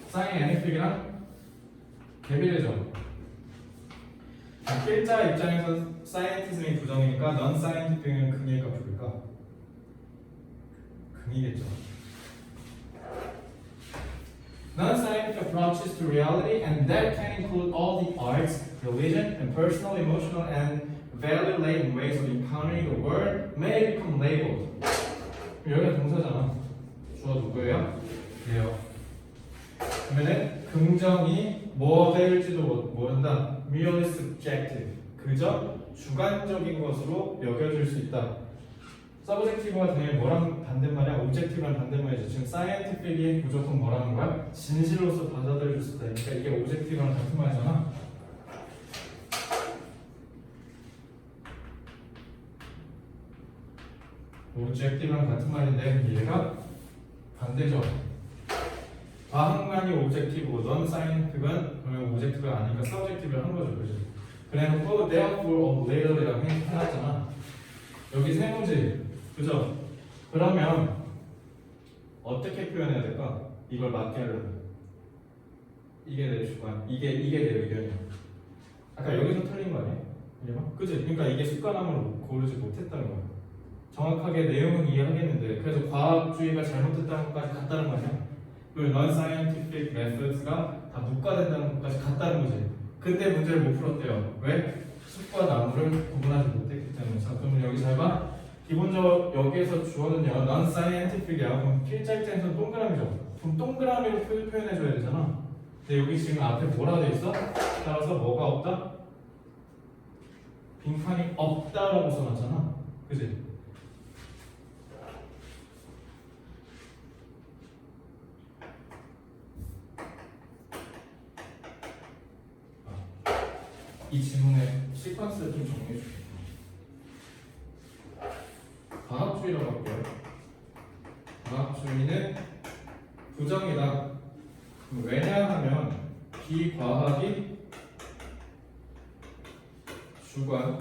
scientific이랑 개비례죠. 필자 입장에서 scientism이 부정이니까 non-scientific은 긍일까 부일까? 긍이겠죠. Non-scientific approaches to reality, and that can include all the arts, religion, and personal, emotional, and value-laden ways of encountering the world, may become labeled. 여기가 동사잖아. 주어 누구예요? 얘요. 그러면은 긍정이 뭐 될지도 모른다. merely subjective. 그저 주관적인 것으로 여겨질 수 있다. 서브젝티브가 당연히 뭐랑 반대말이야? 오브젝티브랑 반대말이지. 지금 사이언티픽이 무조건 뭐라는 거야? 진실로서 받아들일 수 있다. 그러니까 이게 오브젝티브랑 같은 말이잖아. 오브젝티브랑 같은 말인데 얘가 반대죠. 과학만이 오브젝티브고 넌 사이언티픽은 그러면 오브젝티브가 아니니까 서브젝티브를 한 거죠. 그지? 그래놓고 therefore of later이라고 해놨잖아. 여기 세 문제. 그죠? 그러면 어떻게 표현해야 될까? 이걸 맞게 하려면 이게 내 주관, 이게 내 의견이야. 아까 여기서 틀린 거 아니야? 그지? 그러니까 이게 습관함을 고르지 못했다는 거야. 정확하게 내용은 이해하겠는데 그래서 과학주의가 잘못됐다는 것까지 같다는 거 아니야? 그리고 non-scientific methods가 다 묵과된다는 것까지 같다는 거지. 근데 문제를 못 풀었대요. 왜? 숲과 나무를 구분하지 못했기 때문에. 자, 그러면 여기 잘 봐. 기본적으로 여기에서 주어는요 non-scientific이야. 그럼 필자 입장에서 동그라미죠. 그럼 동그라미로 표현해줘야 되잖아. 근데 여기 지금 앞에 뭐라 돼 있어? 따라서 뭐가 없다? 빈칸이 없다라고 써놨잖아. 그지? 이 질문의 시퀀스를 좀 정리해 줄게요. 과학주의라고 할게요. 과학주의는 부정이다. 왜냐하면 비과학이 주관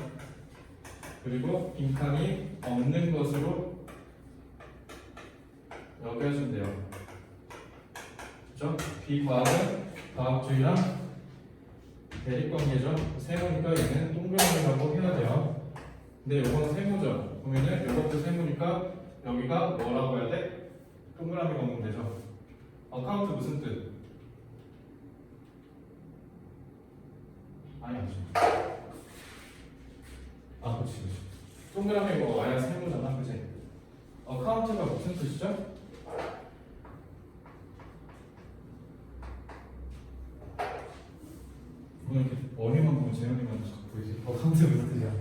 그리고 빈칸이 없는 것으로 여겨진대요. 그렇죠? 비과학은 과학주의랑 대립관계죠. 세모니까 얘는 동그라미라고 해야 돼요. 근데 요건 세모죠. 그러면은 요것도 세모니까 여기가 뭐라고 해야 돼? 동그라미가 없는 데죠. 어카운트 무슨 뜻? 아니 아니죠. 아 그렇지. 동그라미가 와야 세모잖아. 그치? 어카운트가 무슨 뜻이죠? 오늘 이렇게 머리만 보면 재현이만 자꾸 보이지? 어카운트 무슨 뜻이야?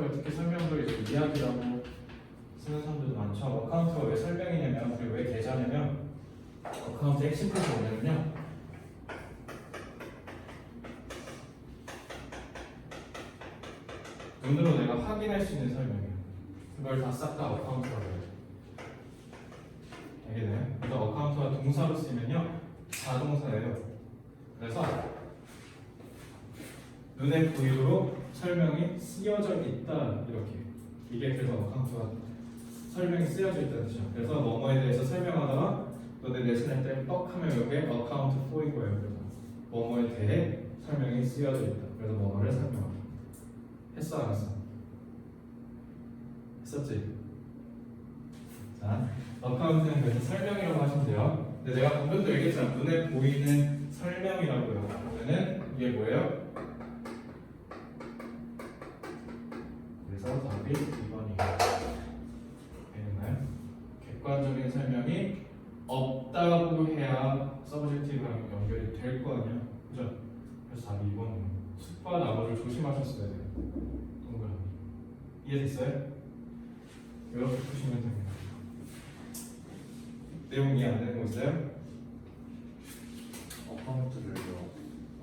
어카운트가 특히 설명도 이제 이야기라고 쓰는 사람들도 많죠. 어카운트가 왜 설명이냐면, 그리고 왜 계좌냐면, 어카운트 핵심 뜻이 뭐냐면요, 눈으로 내가 확인할 수 있는 설명이에요. 그걸 다 싹 다 어카운트라고 해요. 알겠나요? 그래서 어카운트가 동사로 쓰면요 자동사예요. 그래서 눈의 부위로 설명이 쓰여져 있다 이렇게. 이게 그래서 어카운트가 설명이 쓰여져 있다는 뜻이죠. 그래서 뭐뭐에 대해서 설명하다가 너네 내신할 때 뻑하면 여기에 어카운트 4인 거예요. 그래서 뭐뭐에 대해 설명이 쓰여져 있다. 그래서 뭐뭐를 설명하다. 했어 안 했어? 했었지? 자, 어카운트는 그래서 설명이라고 하시면 돼요. 근데 내가 방금도 얘기했잖아. 눈에 보이는 설명이라고요. 그러면은 이게 뭐예요? 그래서 답이 2번이에요. 되나요? 객관적인 설명이 없다고 해야 서브젝티브랑 연결이 될 거 아니야? 그죠? 그래서 답이 2번이에요. 숫과 나머지를 조심하셨어야 돼요. 동그라미. 이해됐어요? 이렇게 푸시면 됩니다. 내용 이해 안 되는 거 있어요? 어카운트를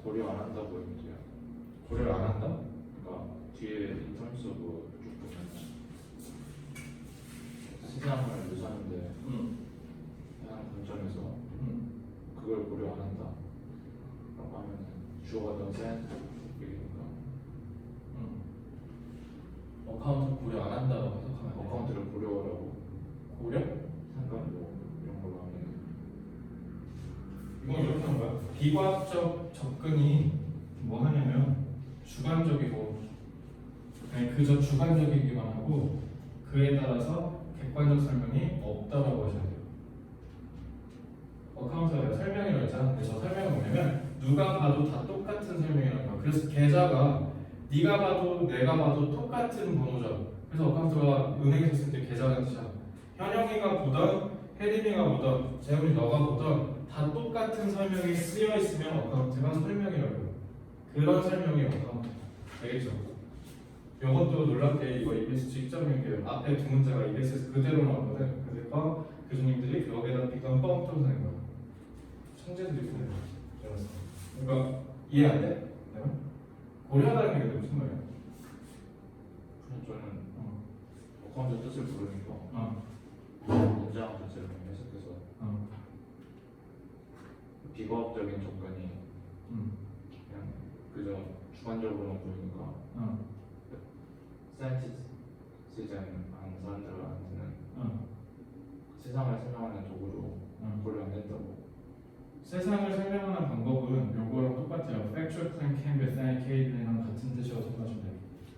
고려 안 한다고 했는데요. 고려를 안 한다? 그러니까 뒤에 인터넷 서브 쭉 보면 시장을 유사한데 다양한 관점에서 그걸 고려 안 한다 라고 하면 주어가 더 센 얘기니까 어카운트 고려 안 한다고 해석하면 돼요. 어카운트를 고려하라고 고려? 상관 뭐 이런 걸로 하면 이건 이렇게 하는 거야. 비과학적 접근이 뭐 하냐면 주관적이고 아니 그저 주관적이기만 하고 그에 따라서 객관적 설명이 없다라고 하셔야 돼요. 어카운트가 설명이라고 했잖아. 그래서 설명은 뭐냐면 누가 봐도 다 똑같은 설명이라는 거야. 그래서 계좌가 네가 봐도 내가 봐도 똑같은 번호죠. 그래서 어카운트가 은행에서 쓸 때 계좌라는 뜻이야. 현영이가 보던 혜림이가 보던 재훈이 너가 보던 다 똑같은 설명이 쓰여 있으면 어카운트가 설명이라고 해요. 그런 설명이 어카운트. 알겠죠? 이것도 놀랍게 이거 EBS 직접인 게 앞에 두 문제가 EBS에서 그대로 나왔거든. 그래서 교수님들이 벽에다 비건 뻥 뚫어낸 거야. 천재들이 보낸 거야. 그러니까 이해 안 돼? 내가? 고려하다는 게 무슨 말이야? 그냥 저는 어카운트 뜻을 모르니까 문장 자체를 그냥 해석해서 비과학적인 접근이 그냥 그저 주관적으로만 보이니까 사이언티스트는 많은 사람들한테는 세상을 설명하는 도구로 고려 안 된다고. 세상을 설명하는 방법은 요거랑 똑같아요. Factual claim can be authenticated랑 같은 뜻이라고 생각하시면 돼요.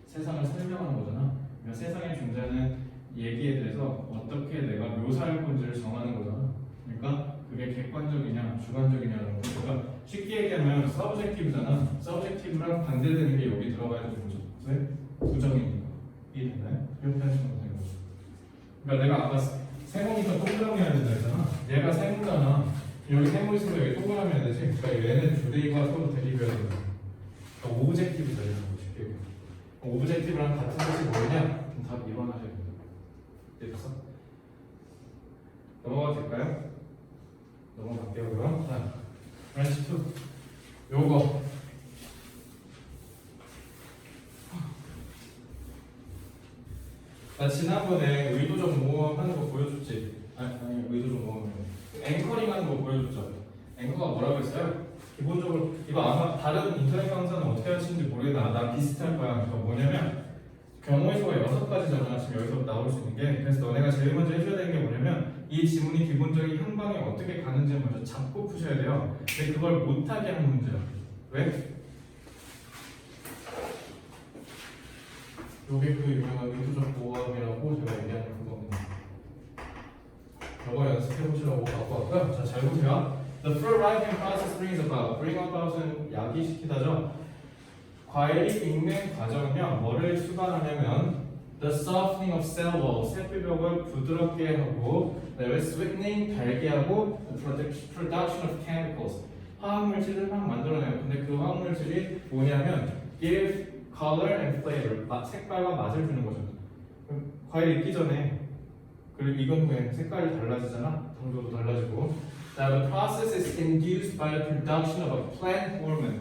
세상을 설명하는 거잖아. 그러니까 세상에 존재하는 얘기에 대해서 어떻게 내가 묘사할 건지를 정하는 거잖아. 그러니까 그게 객관적이냐 주관적이냐는 거. 그러니까 쉽게 얘기하면 서브젝티브잖아. 서브젝티브랑 반대되는 게 여기 들어가야 되는 거죠. 왜? 부정이니까. 이해됐나요? 이렇게 하시면 되는 거죠. 그러니까 내가 아까 세모니까 동그라미 해야 된다 했잖아. 얘가 세모잖아. 여기 세모 있으면 여기 동그라미 해야 되지. 그러니까 얘는 주데이가 서로 대립해야 된다. 그러니까 오브젝티브다 이런 거 쉽게 얘기해. 오브젝티브랑 같은 뜻이 뭐냐? 그럼 답 2번 하셔야 됩니다. 됐어? 넘어가도 될까요? 넘어갈게요 그럼. 자, 브랜치 2 요거 나 지난번에 의도적 모험하는 거 보여줬지? 아니 의도적 모험 앵커링 하는 거 보여줬죠? 앵커가 뭐라고 했어요? 기본적으로 이거 아마 다른 인터넷 강사는 어떻게 하시는지 모르겠나. 나 비슷할 거야. 그러니까 뭐냐면 경우의 수가 6가지잖아. 지금 여기서 나올 수 있는 게. 그래서 너네가 제일 먼저 해줘야 되는 게 뭐냐면 이 지문이 기본적인 형방이 어떻게 가는지 먼저 잡고 푸셔야 돼요. 근데 그걸 못하게 하는 문제야. 왜? 요게 그 유명한 의도적 모함이라고 제가 얘기하는 그겁니다. 저거 연습해보시라고 갖고 왔고요. 자, 잘 보세요. The fruit ripening process brings about. bring about은 야기시키다죠. 과일이 익는 과정은요, 뭐를 수반하냐면 the softening of cell wall, 세포벽을 부드럽게 하고, 그다음에 sweetening, 달게 하고, the production of chemicals, 화학물질을 막 만들어내요. 근데 그 화학물질이 뭐냐면 give color and flavor, 색깔과 맛을 주는 거죠. 그럼 과일 익기 전에 그리고 익은 후에 색깔이 달라지잖아. 당도도 달라지고. Now the process is induced by the production of a plant hormone.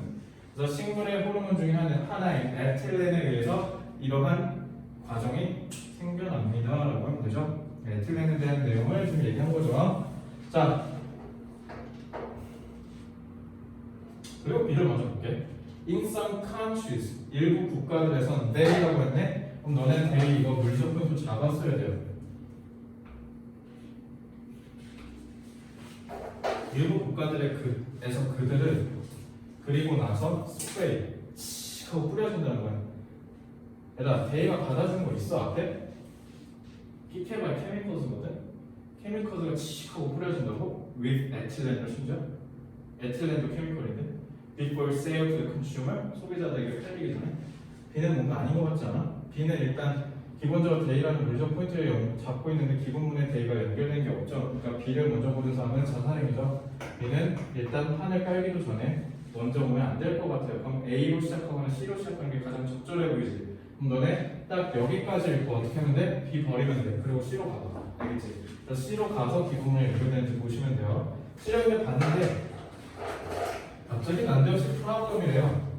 그래서 식물의 호르몬 중에 하나인 에틸렌에 의해서 이러한 과정이 생겨납니다라고 하면 되죠. 에틸렌에 대한 내용을 좀 얘기한 거죠. 자, 그리고 B를 먼저 볼게. In some countries, 일부 국가들에선 they라고 했네. 그럼 너네 they 이거 물적분 좀 잡았어야 돼요. 일부 국가들의 그에서 그들을 그리고 나서 스프레이 하고 뿌려준다는 거야. 얘들아, they가 받아주는 거 있어 앞에? PK가 케미컬즈거든. 케미컬즈가 하고 뿌려준다고? With ethylene 심지어? 에틸렌도 케미컬인데. Before sale to the consumer, 소비자들에게 팔리기 전에. B는 뭔가 아닌 것 같지 않아? B는 일단 기본적으로 D라는 물적 포인트를 잡고 있는데 기본문에 D가 연결된 게 없죠. 그러니까 B를 먼저 보는 사람은 자살행위죠. B는 일단 판을 깔기도 전에 먼저 보면 안 될 것 같아요. 그럼 A로 시작하거나 C로 시작하는 게 가장 적절해 보이지. 그럼 너네 딱 여기까지 읽고 어떻게 하면 돼? B 버리면 돼. 그리고 C로 가봐. 알겠지? 그래서 C로 가서 기본문에 연결되는지 보시면 돼요. C를 봤는데 갑자기 난데없이 프로그램이래요.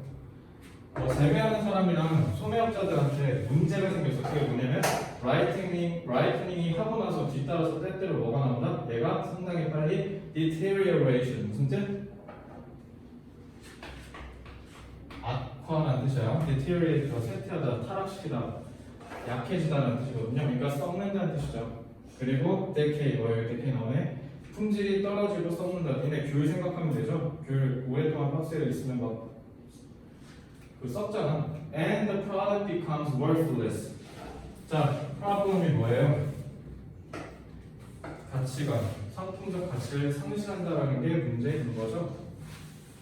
재배하는 사람이랑 소매업자들한테 문제가 생겼어. 그게 뭐냐면 라이트닝이 하고 나서 뒤따라서 때때로 뭐가 나온다? 얘가 상당히 빨리 deterioration 무슨 뜻? 악화라는 뜻이에요. deteriorate가 쇠퇴하다, 타락시키다, 약해지다는 뜻이거든요. 그러니까 썩는다는 뜻이죠. 그리고 decay, 여기 decay 나오네. 품질이 떨어지고 썩는다. 니네 귤 생각하면 되죠? 귤 오랫동안 박스에 있으면 막 썩잖아. And the product becomes worthless. 자, problem이 뭐예요? 가치관, 상품적 가치를 상실한다라는 게 문제인 거죠.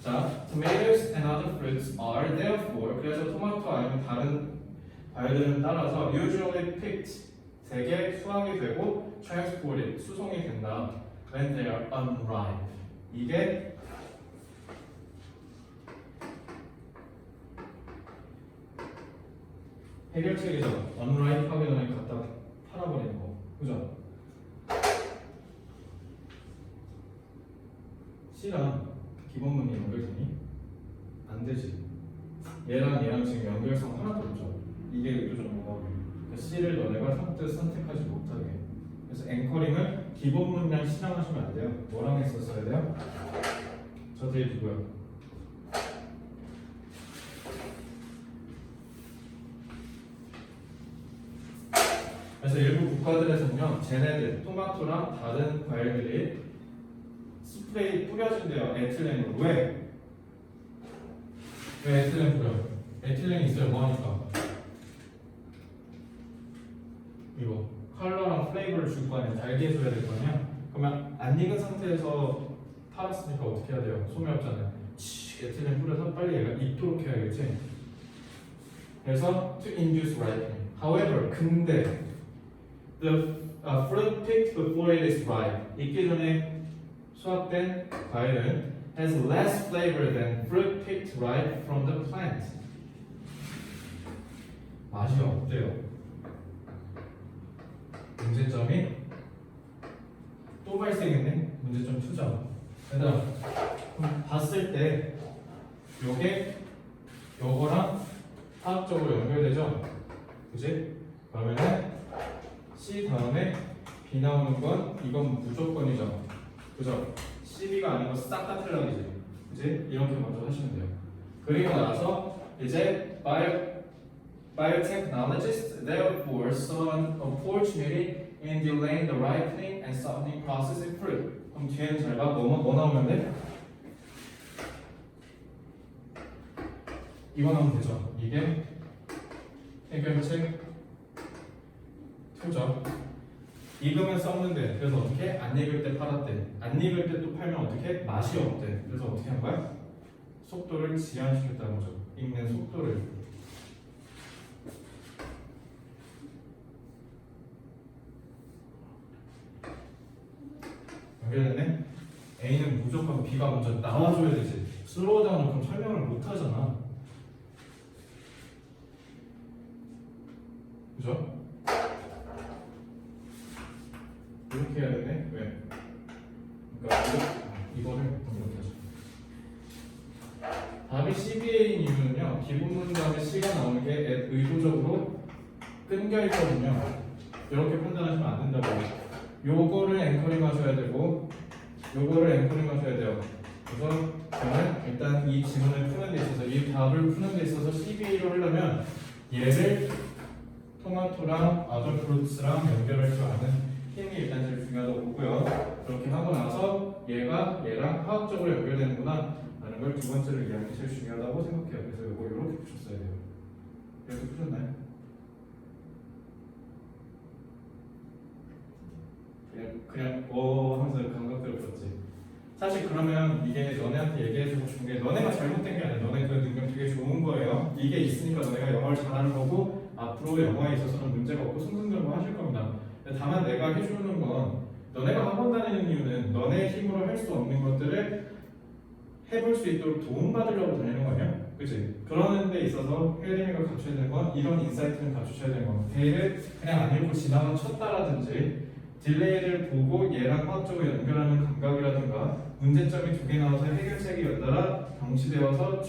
자, tomatoes and other fruits are therefore, 그래서 토마토 아니면 다른 과일들은 따라서 usually picked, 대개 수확이 되고 transported, 수송이 된다. When they are unripe. 이게 해결책이죠. unripe 하기 전에 갖다 팔아버리는 거. 그죠? C랑 기본문이 연결되니? 안 되지. 얘랑 지금 연결성 하나도 없죠. 이게 의도적인 거고. C를 너네가 선택하지 못하게. 그래서 앵커링을 기본문이랑 C랑 하시면 안 돼요. 뭐랑 했었어야 돼요? 저 뒤에 누구야? 그래서 일부 국가들에서는요, 쟤네들 토마토랑 다른 과일들이 스프레이 뿌려준대요. 에틸렌으로. 왜 에틸렌 뿌려? 에틸렌이 있어야 뭐하니까? 이거 컬러랑 플레이버를 줄 거 아니야. 달게 해줘야 될 거 아니야. 그러면 안 익은 상태에서 팔았으니까 어떻게 해야 돼요? 소매업자는 에틸렌 뿌려서 빨리 얘가 익도록 해야겠지. 그래서 to induce ripening. However, 근데 the fruit picked before it is ripe. 익기 전에 수확된 과일은 has less flavor than fruit picked ripe from the plant. 맛이 없대요. 문제점이 또 발생했네. 문제점 2점. 얘들아, 그럼 봤을 때 요게 요거랑 화학적으로 연결되죠? 그지? 그러면은 C 다음에 B 나오는 건 이건 무조건이죠. 그죠? CB가 아니고 싹 다 틀락이지. 그지? 이렇게 먼저 하시면 돼요. 그리고 나서 이제 biotechnologists therefore saw an opportunity in delaying the ripening and softening process in fruit. 그럼 뒤에는 잘 봐. 뭐 나오면 돼? 이거 나오면 되죠. 이게 해결책 2죠. 익으면 썩는데 그래서 어떻게? 안 익을 때 팔았대. 안 익을 때 또 팔면 어떻게? 맛이 없대. 그래서 어떻게 한 거야? 속도를 지연시켰다는 거죠. 익는 속도를. 연결되네? A는 무조건 B가 먼저 나와줘야 되지. 슬로우 다운은 그럼 설명을 못 하잖아. 답이 CBA인 이유는요. 기본문 다음에 C가 나오는 게 의도적으로 끊겨 있거든요. 이렇게 판단하시면 안 된다고요. 요거를 앵커링 하셔야 되고 요거를 앵커링 하셔야 돼요. 그래서 저는 일단 이 지문을 푸는 데 있어서 이 답을 푸는 데 있어서 CBA로 하려면 얘를 토마토랑 아더 프루츠랑 연결할 줄 아는 힘이 일단 제일 중요하다고 보고요. 그렇게 하고 나서 얘가 얘랑 화학적으로 연결되는구나 라는 걸 두 번째로 이해하는 게 제일 중요하다고 생각해요. 그래서 이거 이렇게 푸셨어야 돼요. 이렇게 푸셨나요? 그냥 하면서 감각대로 풀었지. 사실 그러면 이게 너네한테 얘기해주고 싶은 게 너네가 잘못된 게 아니야. 너네 그 능력 되게 좋은 거예요. 이게 있으니까 너네가 영어를 잘하는 거고 앞으로 영어에 있어서는 문제가 없고 승승장구 하실 겁니다. 다만 내가 해주는 건 너네가 학원 다니는 이유는 너네 힘으로 할 수 없는 것들을 해볼 수 있도록 도움받으려고 다니는 거 아니야? 그치? 그러는 데 있어서 헤어링이가 갖춰야 되는 건 이런 인사이트는 갖추셔야 되는 거. 데이를 그냥 안 읽고 지나가 쳤다라든지 딜레이를 보고 얘랑 화학적으로 연결하는 감각이라든가 문제점이 두 개 나와서 해결책이 연달아 병치되어서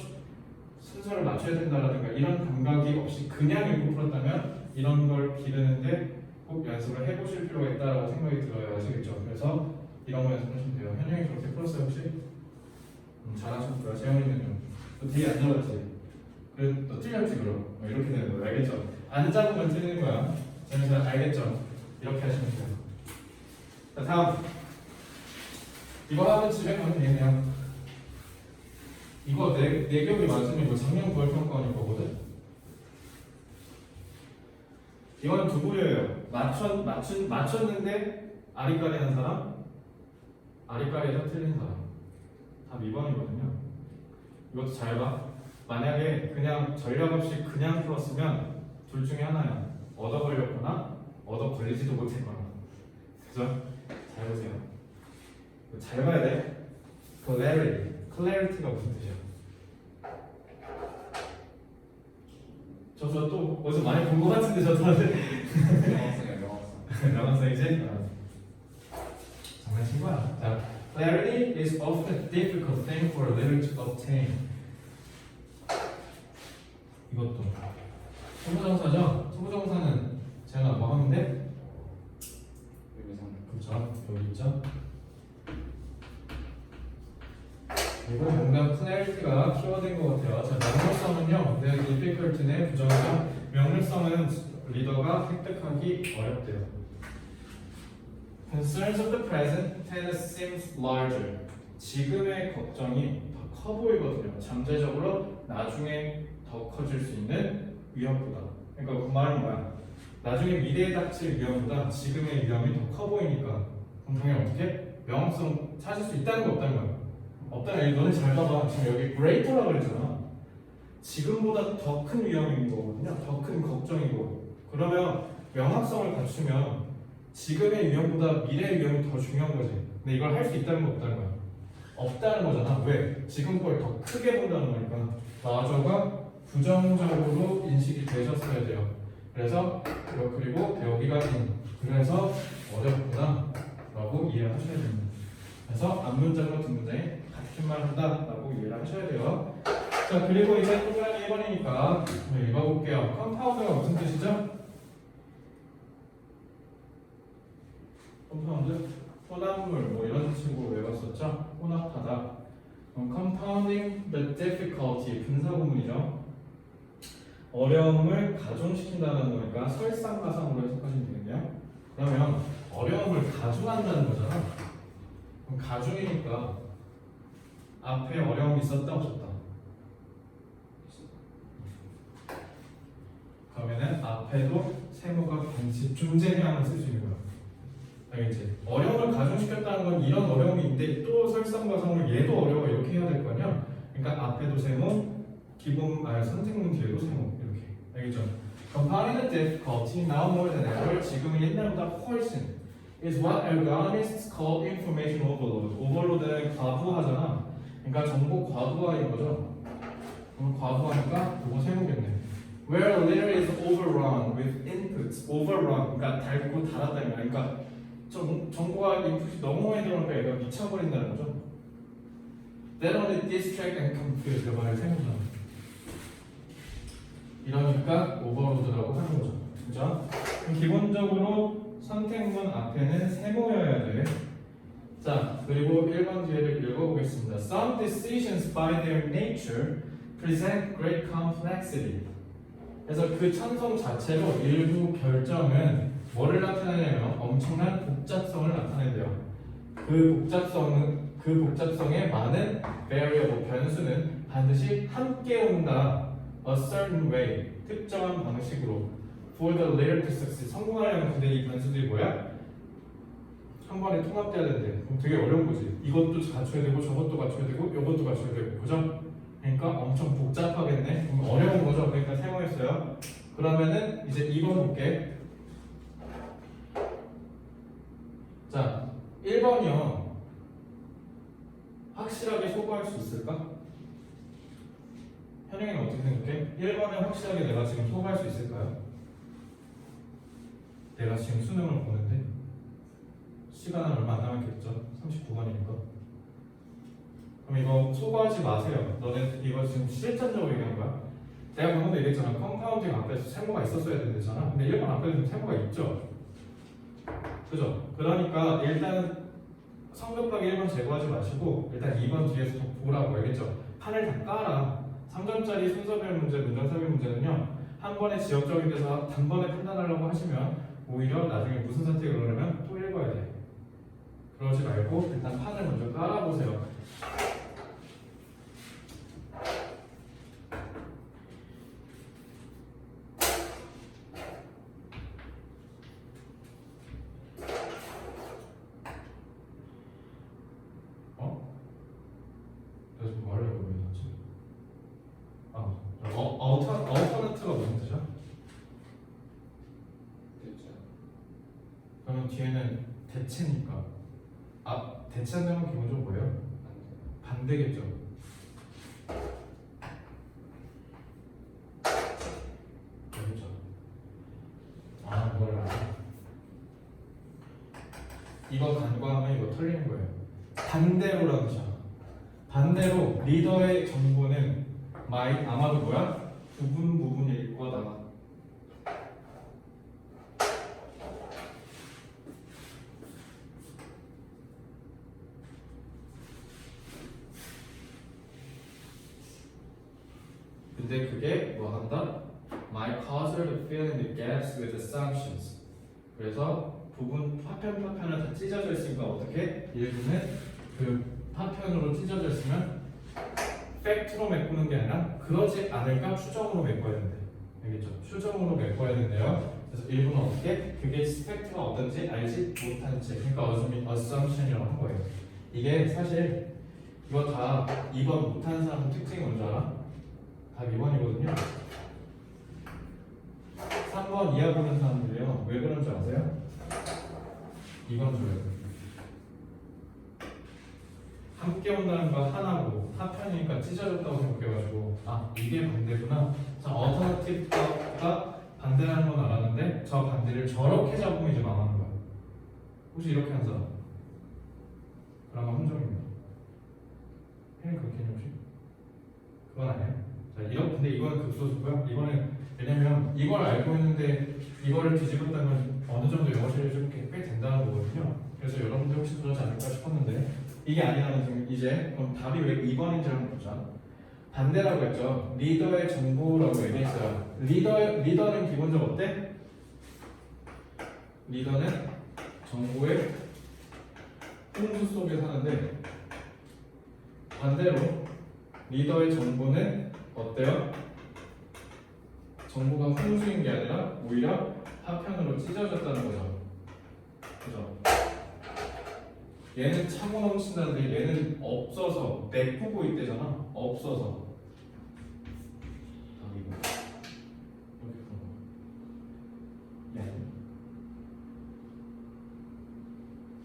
순서를 맞춰야 된다라든가 이런 감각이 없이 그냥 읽고 풀었다면 이런 걸 기르는데 꼭 연습을 해보실 필요가 있다라고 생각이 들어요. 아시겠죠? 그래서 이런 거 연습하시면 돼요. 현영이 그렇게 풀었어요 혹시? 잘하셨고요. 재영이는 너 되게 안 잘했지? 그래 너 틀렸지 그럼? 이렇게 되는 거예요. 알겠죠? 안 잡으면 틀리는 거야. 재영이 알겠죠? 이렇게 하시면 돼요. 자 다음 이거 하면 집에 가면 되겠네요. 이거 내 기억이 맞으면 이거 작년 9월 평가원일 거거든? 이건 두 부류예요. 맞췄는데 아리까리 한 사람, 아리까리에서 틀린 사람. 답 2번이거든요. 이것도 잘 봐. 만약에 그냥 전략 없이 그냥 풀었으면 둘 중에 하나야. 얻어 걸렸거나 얻어 걸리지도 못했거나. 그죠? 잘 보세요. 잘 봐야 돼. Clarity가 무슨 뜻이야? 저 또 어디서 많이 본 것 같은데 저 다들 명확성이지? 장난친 거야. 자, clarity is often a difficult thing for a leader to obtain. 이것도 소부정사죠? 소부정사는 제가 뭐 하면 돼? 그렇죠. 여기 있죠. 이건 뭔가 clarity가 키워드인 것 같아요. 자, 명료성은요. 내가 difficult의 부정이죠. 명료성은 리더가 획득하기 어렵대요. Concerns of the present tense seems larger. 지금의 걱정이 더 커 보이거든요. 잠재적으로 나중에 더 커질 수 있는 위험보다. 그러니까 그 말은 뭐야? 나중에 미래에 닥칠 위험보다 지금의 위험이 더 커 보이니까 그럼 당연히 어떻게? 명확성 찾을 수 있다는 거 없다는 거야. 없다는 너네 잘 봐봐. 지금 여기 greater라고 그랬잖아. 지금보다 더 큰 위험인 거거든요. 더 큰 걱정이고. 그러면 명확성을 갖추면 지금의 위험보다 미래의 위험이 더 중요한 거지. 근데 이걸 할 수 있다는 거 없다는 거야. 없다는 거잖아. 왜? 지금 걸 더 크게 본다는 거니까. larger가 부정적으로 인식이 되셨어야 돼요. 그래서 그리고 여기가 in. 그래서 어렵구나 라고 이해하셔야 됩니다. 그래서 앞문장과 뒷문장에 같은 말 한다라고 이해를 하셔야 돼요. 자, 그리고 이제 동그라미 1번이니까 읽어볼게요. 컴파운드가 무슨 뜻이죠? 컴파운드? 혼합물 뭐 이런 식으로 외웠었죠? 혼합하다. compounding the difficulty 분사구문이죠. 어려움을 가중시킨다는 거니까 설상가상으로 해석하시면 되겠네요. 그러면 어려움을 가중한다는 거잖아. 그럼 가중이니까 앞에 어려움이 있었다 없었다? 그러면은 앞에도 세모가 존재량을 쓸 수 있는 거야. 알겠지? 어려움을 가중시켰다는 건 이런 어려움이 있는데 또 설상가상으로 얘도 어려워 이렇게 해야 될 거 아니야? 그러니까 앞에도 세모, 선택문 뒤에도 세모 이렇게. 알겠죠? Compounding the difficulty now more than ever 지금은 옛날보다 훨씬 is what ergonomists call information overload. overload는 과부하잖아. 그러니까 정보 과부하인 거죠. 그럼 과부하니까 이거 세모겠네. Where a leader is overrun with inputs, overrun, 그러니까 닳고 닳았다는 거야. 그러니까 정보가 인풋이 너무 많이 들어오니까 얘가 미쳐버린다는 거죠. That only distract and confuse. 이거를 세모잖아. 이러니까 오버로드라고 하는 거죠. 그죠? 그럼 기본적으로 선택문 앞에는 세모여야 돼. 자, 그리고 1번 뒤에를 읽어보겠습니다. Some decisions by their nature present great complexity. 그래서 그 천성 자체로 일부 결정은 뭐를 나타내냐면 엄청난 복잡성을 나타낸대요. 그 복잡성의 많은 variable 변수는 반드시 함께 온다. A certain way, 특정한 방식으로. For the latter to succeed. 성공하려면 근데 이 변수들이 뭐야? 한 번에 통합돼야 된대. 그럼 되게 어려운 거지. 이것도 갖춰야 되고 저것도 갖춰야 되고 이것도 갖춰야 되고, 그죠? 그러니까 엄청 복잡하겠네. 그럼 어려운 거죠. 그러니까 세모했어요. 그러면은 이제 2번 볼게. 자, 1번이요. 확실하게 소거할 수 있을까? 현영이는 어떻게 생각해? 1번에 확실하게 내가 지금 소거할 수 있을까요? 내가 지금 수능을 보는데 시간은 얼마 안 남았겠죠? 39번이니까. 그럼 이거 소거하지 마세요. 너네 이거 지금 실전적으로 얘기한 거야. 내가 방금도 얘기했잖아. 컴파운딩 앞에서 세모가 있었어야 된다잖아. 근데 1번 앞에도 세모가 있죠. 그죠? 그러니까 일단 성급하게 1번 제거하지 마시고 일단 2번 뒤에서 보라고 알겠죠? 판을 다 깔아. 3점짜리 순서별 문제, 문장삽입 문제는요, 한 번에 지역적인 데서 단번에 판단하려고 하시면 오히려 나중에 무슨 선택을 그러려면 또 읽어야 돼. 그러지 말고 일단 판을 먼저 깔아보세요. 그래서 뭐 하려고 그러지? 어터너트가 무슨 뜻이야? 됐죠. 그러면 뒤에는 대체니까. 대체는 기본적으로 뭐예요? 반대겠죠. 그렇죠. 뭐라 이거 간과하면 이거 털리는 거예요. 반대로라는 뜻이야. 반대로 리더의 정보는 아마도 뭐야? 부분일 거다. 근데 그게 뭐 한다? My causer to fill in the gaps with assumptions. 그래서 파편을 다 찢어져 있으니까 어떻게? 일부는 그 파편으로 찢어져 있으면 팩트로 메꾸는 게 아니라 그러지 않을까 추정으로 메꿔야 된대. 알겠죠? 추정으로 메꿔야 된대요. 그래서 일부는 어떻게? 그게 팩트가 어떤지 알지 못한 채. 그러니까 assumption이라고 한 거예요. 이게 사실 이거 다 2번 못하는 사람 특징이 뭔지 알아? 답 2번이거든요. 3번 이하 보는 사람들이요. 왜 그런지 아세요? 2번 줘요. 함께 온다는 거 하나고 파편이니까 찢어졌다고 생각해가지고 이게 반대구나. 자, 어터너티브가 반대라는 건 알았는데 저 반대를 저렇게 잡으면 이제 망하는 거야. 혹시 이렇게 한 사람? 그러면 함정입니다. 혜린 그렇게 했니 혹시? 그건 아니에요. 자, 근데 이거는 극소수고요. 이거는 왜냐면 이걸 알고 있는데 이거를 뒤집었다면 어느 정도 영어 실력이 좀 꽤 된다는 거거든요. 그래서 여러분들 혹시 그러지 않을까 싶었는데 이게 아니라면 지금 이제 그럼 답이 왜 2번인지 한번 보자. 반대라고 했죠. 리더의 정보라고 얘기했어요. 리더는 기본적으로 어때? 리더는 정보의 홍수 속에 사는데 반대로 리더의 정보는 어때요? 정보가 홍수인 게 아니라 오히려 파편으로 찢어졌다는 거죠. 그죠? 얘는 차고 넘친다는데 얘는 없어서 메꾸고 있대잖아. 없어서.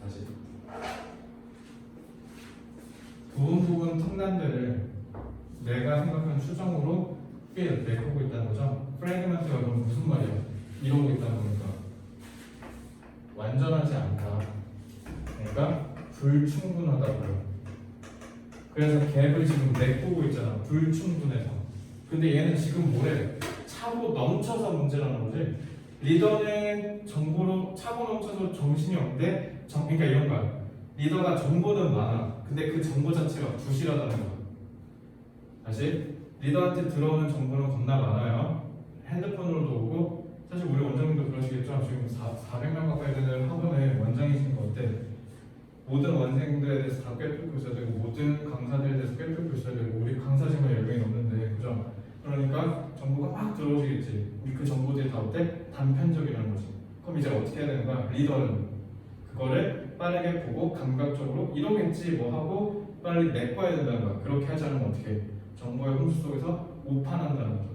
다시. 부분 틈난데를 내가 생각하는 추정으로 메꾸고 있다는 거죠. 프래그먼트가 그럼 무슨 말이야? 이러고 있다는 거니까 완전하지 않다. 그러니까 불충분하다고요. 그래서 갭을 지금 메꾸고 있잖아. 불충분해서. 근데 얘는 지금 뭐래? 차고 넘쳐서 문제라는 거지. 리더는 정보로 차고 넘쳐서 정신이 없대. 그러니까 이런 거야. 리더가 정보는 많아. 근데 그 정보 자체가 부실하다는 거야. 다시 리더한테 들어오는 정보는 겁나 많아요. 핸드폰으로도 오고. 사실 우리 원장님도 그러시겠죠. 지금 400명 가까이 되는 학원에 원장이신 거 어때? 모든 원생들에 대해서 다 꿰뚫고 있어야 되고 모든 강사들에 대해서 꿰뚫고 있어야 되고 우리 강사 지금 10명이 넘는데 그죠? 그러니까 정보가 막 들어오시겠지. 그 정보들이 다 어때? 단편적이라는 거지. 그럼 이제 어떻게 해야 되는 거야? 리더는 그거를 빠르게 보고 감각적으로 이러겠지 뭐 하고 빨리 메꿔야 된다는 거야. 그렇게 하지 않으면 어떻게 해? 정보의 홍수 속에서 오판한다는 거죠.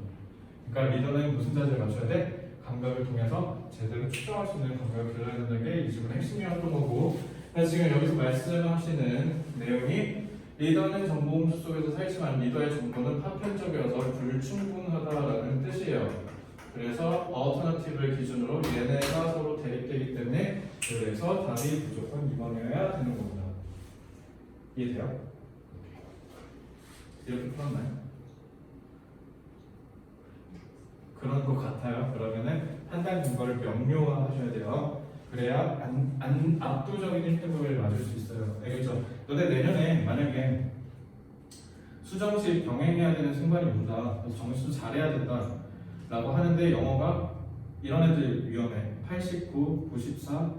그러니까 리더는 무슨 자세를 맞춰야 돼? 감각을 통해서 제대로 추정할 수 있는 감각을 길러야 된다는 게 이 지문의 핵심이었던 거고, 그래서 지금 여기서 말씀하시는 내용이 리더는 정보 홍수 속에서 살지만 리더의 정보는 파편적이어서 불충분하다라는 뜻이에요. 그래서 alternative 기준으로 얘네가 서로 대립되기 때문에 그래서 답이 무조건 2번이어야 되는 겁니다. 이해돼요? 이렇게 풀었나요? 그런 것 같아요. 그러면은 판단 근거를 명료화하셔야 돼요. 그래야 압도적인 1등급을 맞을 수 있어요. 알겠죠? 너네 내년에 만약에 수정식 병행해야 되는 순간이 온다. 그래서 정시도 잘해야 된다. 라고 하는데 영어가 이런 애들 위험해. 89, 94,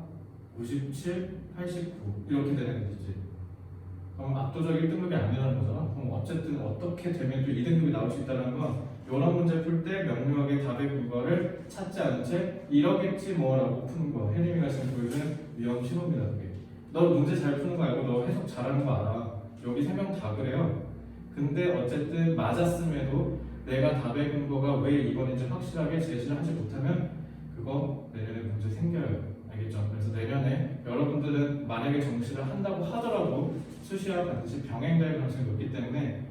97, 89 이렇게 되는 애들이지. 그럼 압도적 1등급이 아니라는 거잖아. 그럼 어쨌든 어떻게 되면 또 2등급이 나올 수 있다는 건 이런 문제 풀 때 명료하게 답의 근거를 찾지 않은 채 이러겠지 뭐라고 푸는 거. 혜림이가 지금 보여주는 위험 신호입니다. 그게. 너 문제 잘 푸는 거 알고 너 해석 잘하는 거 알아. 여기 3명 다 그래요. 근데 어쨌든 맞았음에도 내가 답의 근거가 왜 이번인지 확실하게 제시를 하지 못하면 그거 내년에 문제 생겨요. 알겠죠? 그래서 내년에 여러분들은 만약에 정시를 한다고 하더라도 수시와 반드시 병행될 가능성이 높기 때문에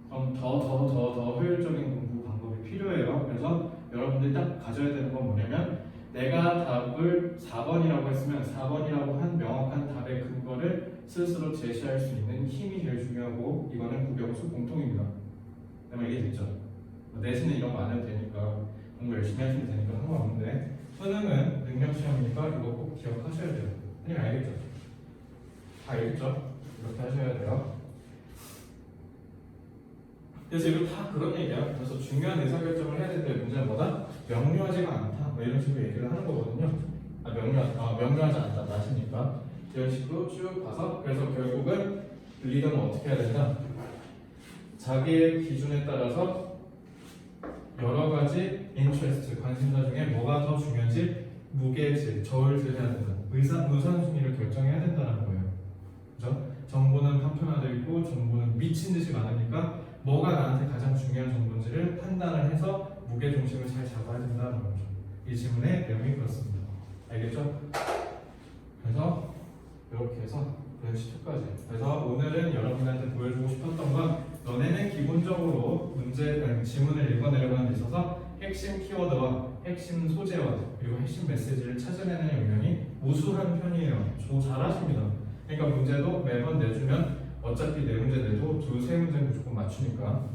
그럼 더 효율적인 공부 방법이 필요해요. 그래서 여러분들이 딱 가져야 되는 건 뭐냐면 내가 답을 4번이라고 했으면 4번이라고 한 명확한 답의 근거를 스스로 제시할 수 있는 힘이 제일 중요하고 이거는 국영수 공통입니다. 그러면 이게 됐죠? 내신은 이런 거 안 해도 되니까 공부 열심히 하시면 되니까 상관없는데 수능은 능력 시험이니까 이거 꼭 기억하셔야 돼요. 선생님 알겠죠? 다 알겠죠? 이렇게 하셔야 돼요. 그래서 이거 다 그런 얘기야. 그래서 중요한 의사결정을 해야 되는데 문제는 뭐다? 명료하지가 않다. 뭐 이런 식으로 얘기를 하는 거거든요. 명료하지 않다. 나시니까 이런 식으로 쭉 가서 그래서 결국은 리더는 어떻게 해야 된다? 자기의 기준에 따라서 여러 가지 인트레스트, 관심사 중에 뭐가 더 중요한지 무게질, 저울질 해야 된다. 우선순위를 결정해야 된다는 거예요. 그죠? 정보는 판편화되어 있고 정보는 미친 듯이 많으니까 뭐가 나한테 가장 중요한 정보인지를 판단을 해서 무게중심을 잘 잡아야 된다는 거죠. 이 질문의 내용이 그렇습니다. 알겠죠? 그래서 이렇게 해서 브랜치 2까지. 그래서 오늘은 여러분한테 보여주고 싶었던 건 너네는 기본적으로 지문을 읽어내려가는 데 있어서 핵심 키워드와 핵심 소재와 그리고 핵심 메시지를 찾아내는 역량이 우수한 편이에요. 잘하십니다. 그러니까 문제도 매번 내주면 어차피 네 문제 내도 두세 문제는 무조건 맞추니까.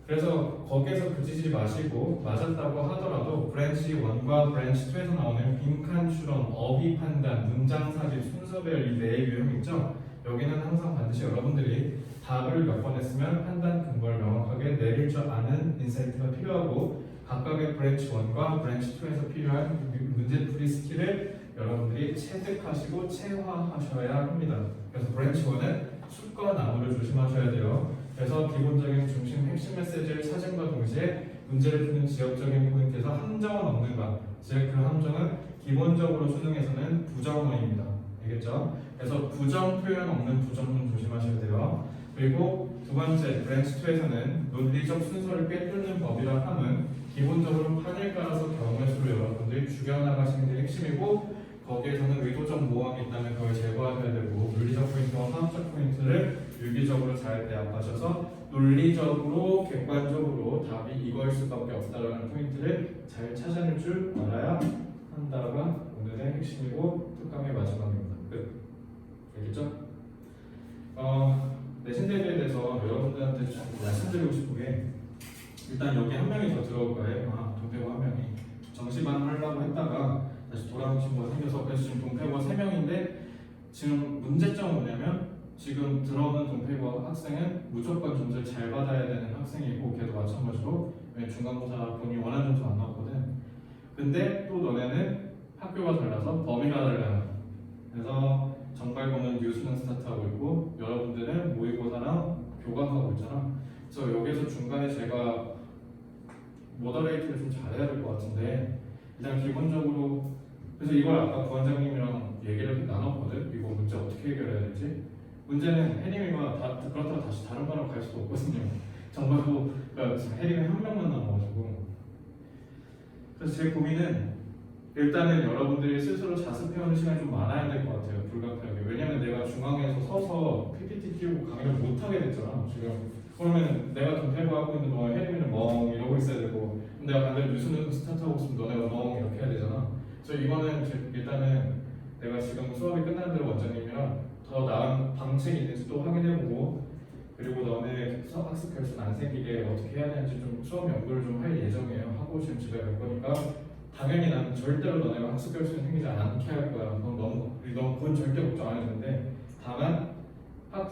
그래서 거기에서 그치지 마시고 맞았다고 하더라도 브랜치 1과 브랜치 2에서 나오는 빈칸 추론, 어휘 판단, 문장 삽입, 순서 배열 이 네 유형 있죠? 여기는 항상 반드시 여러분들이 답을 몇 번 했으면 판단 근거를 명확하게 내릴 줄 아는 인사이트가 필요하고 각각의 브랜치 1과 브랜치 2에서 필요한 문제풀이 스킬을 여러분들이 체득하시고 체화하셔야 합니다. 그래서 브랜치 1은 숫과 나무를 조심하셔야 돼요. 그래서 기본적인 중심 핵심 메시지를 찾음과 동시에 문제를 푸는 지역적인 포인트에서 함정은 없는가, 즉 그 함정은 기본적으로 수능에서는 부정어입니다. 알겠죠? 그래서 부정 표현 없는 부정문 조심하셔야 돼요. 그리고 두 번째 브랜치 2에서는 논리적 순서를 꿰뚫는 법이라 함은 기본적으로 판을 깔아서 경우의 수로 여러분들이 죽여나가시는 게 핵심이고 거기에서는 의도적 모함이 있다면 그걸 제거하셔야 되고 논리적 포인트와 화학적 포인트를 유기적으로 잘 대합하셔서 논리적으로 객관적으로 답이 이거일 수밖에 없다라는 포인트를 잘 찾아낼 줄 알아야 한다가 오늘의 핵심이고 특강의 마지막입니다. 끝. 알겠죠? 내신 대비에 대해서 여러분들한테 좀 말씀드리고 싶은 게 일단 여기 한 명이 더 들어올 거예요. 동태고 한 명이 정시반 하려고 했다가 다시 돌아온 친구가 생겨서 그래서 지금 동태고가 3명인데 지금 문제점은 뭐냐면 지금 들어오는 동태고 학생은 무조건 점수를 잘 받아야 되는 학생이고 걔도 마찬가지로 왜냐면 중간고사 본인이 원하는 점수 안 나왔거든. 근데 또 너네는 학교가 달라서 범위가 달라요. 그래서 정발고는 뉴스는 스타트하고 있고 여러분들은 모의고사랑 교과하고 있잖아. 그래서 여기서 중간에 제가 모더레이트를 좀 잘해야 될 것 같은데 일단 기본적으로 그래서 이걸 아까 부원장님이랑 얘기를 나눴거든. 이거 문제 어떻게 해결해야 될지. 문제는 혜림이가 그렇다고 다시 다른 반으로 갈 수도 없거든요. 정말로가 지금 혜림이 한 명만 남아가지고 그래서 제 고민은 일단은 여러분들이 스스로 자습해오는 시간이 좀 많아야 될 것 같아요. 불가피하게. 왜냐면 내가 중앙에서 서서 PPT 띄우고 강의를 못 하게 됐잖아. 지금 그러면 내가 동태고 하고 있는 동안 혜림이는 멍 이러고 있어야 되고 내가 반대로 뉴스는 스타트하고 있으면 너네가 멍 이렇게 해야 되잖아. 그래서 이거는 일단은 내가 지금 수업이 끝난 대로 원장님이랑 더 나은 방책이 있는지 또 확인해보고 그리고 너네 학습 결손 안 생기게 어떻게 해야 되는지 좀 수업 연구를 좀 할 예정이에요. 하고 지금 집에 갈 거니까 당연히 나는 절대로 너네가 학습 결손이 생기지 않게 할 거야. 그건 절대 걱정 안 해도 되는데 다만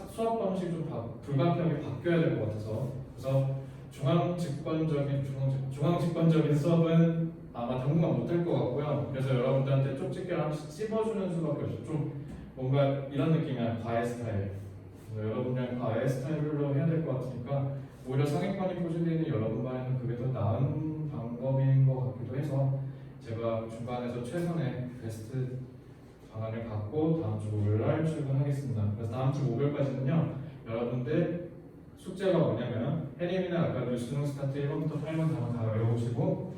수업 방식이 좀 불가피하게 바뀌어야 될 것 같아서 그래서 중앙 직관적인 수업은 아마 당분간 못 할 것 같고요. 그래서 여러분들한테 쪽집게를 하나씩 찝어주는 수밖에 없어요. 좀 뭔가 이런 느낌이야. 과외 스타일. 여러분이랑 과외 스타일로 해야 될 것 같으니까 오히려 상위권이 포진되어 있는 여러분 반에는 그게 더 나은 방법인 것 같기도 해서 제가 중간에서 최선의 베스트 방안을 갖고 다음 주 목요일날 출근하겠습니다. 그래서 다음 주 목요일까지는요. 여러분들 숙제가 뭐냐면 혜림이나 아까 뉴스룸 스타트 1번부터 8번 단어 다 외워보시고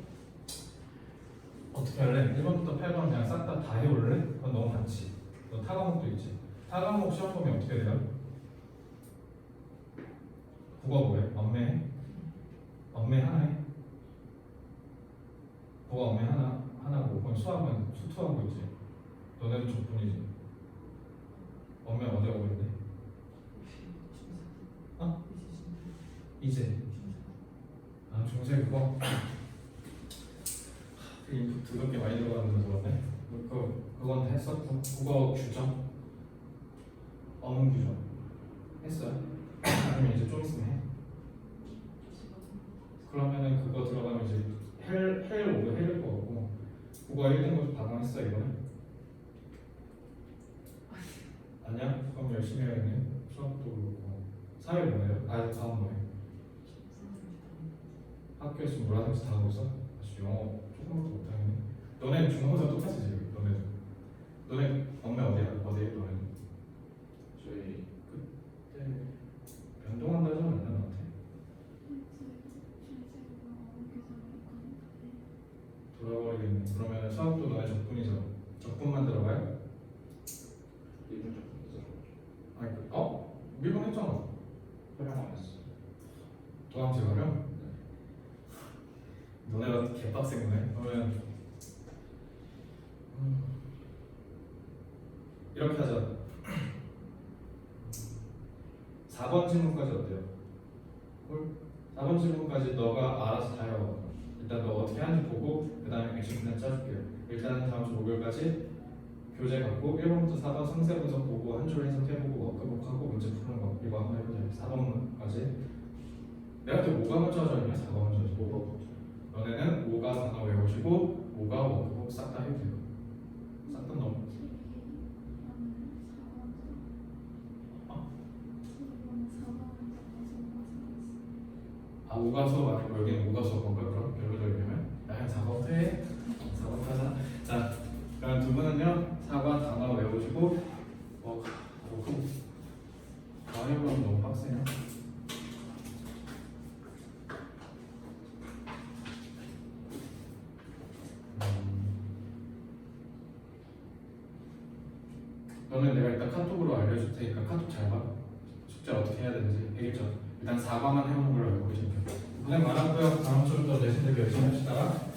어떻게 할래? 1번부터 8번 그냥 싹 다 해올래? 그건 너무 많지. 너 타과목도 있지. 타과목 시험 보면 어떻게 돼요? 국어 뭐해? 엄매? 엄매 하나해? 국어 엄매 하나고 그럼 수학은 수투하고 있지. 너네도 적분이지. 엄매 어디 하고 있는데? 어? 이제 중세 그거 인풋 더럽게 많이 들어가는 거 그러네. 그건 다 했었고 국어 규정 어문 규정 했어요? 아니면 이제 좀 있으면 해? 그러면은 그거 들어가면 이제 헬 오브 헬일 거고 국어 1등급 방황했어 이거는? 아니야? 그럼 열심히 해야겠네. 수학도 그렇고 사회 뭐예요? 다음 뭐예요? 학교에서 뭐라든지 다 하고 있어? 영어 조금밖에 못하겠네. 너네 중간고사 똑같이 지금 너네 엄매 어디야? 너네? 저희 그때 변동한다지 않았나 나한테? 돌아버리겠네. 그러면 수학도 너네 적분이죠. 적분만 들어가요? 일본 적분이죠. 아니 밀분 했잖아. 활용 안 했어. 도함지 가면? 너네가 개빡센 거네. 그러면 이렇게 하자. 4번 질문까지 어때요? 4번 질문까지 너가 알아서 다 해봐. 일단 너 어떻게 하는지 보고 그 다음에 액션 플랜 짜줄게요. 일단은 다음 주 목요일까지 교재 갖고 1번부터 4번 상세 분석 보고 한 줄 해석해보고 워크북하고 문제 푸는 거 이거 한번 해보자. 4번까지 내가 또 5가 먼저 하자 아니면 4가 먼저 하자? 5가 먼저. 너네는 5가 단어 외우시고 5가 워크북 싹 다 해도 돼요. 싹 다 넘어. 아 5가 수업 아니고 여기는 5가 수업 건가 그럼? 결론적이면? 그냥 4번부터 해. 4번부터 하자. 자 그럼 두 분은요 4과 단어 외우시고 워크북 다 해보면 너무 빡세요. 너는 내가 일단 카톡으로 알려줄 테니까 카톡 잘 봐. 숙제 어떻게 해야 되는지 알겠죠? 일단 4과만 해보는 걸로 알고 계시면 돼요. 고생 많았고요. 다음 주부터 내신들 열심히 합시다.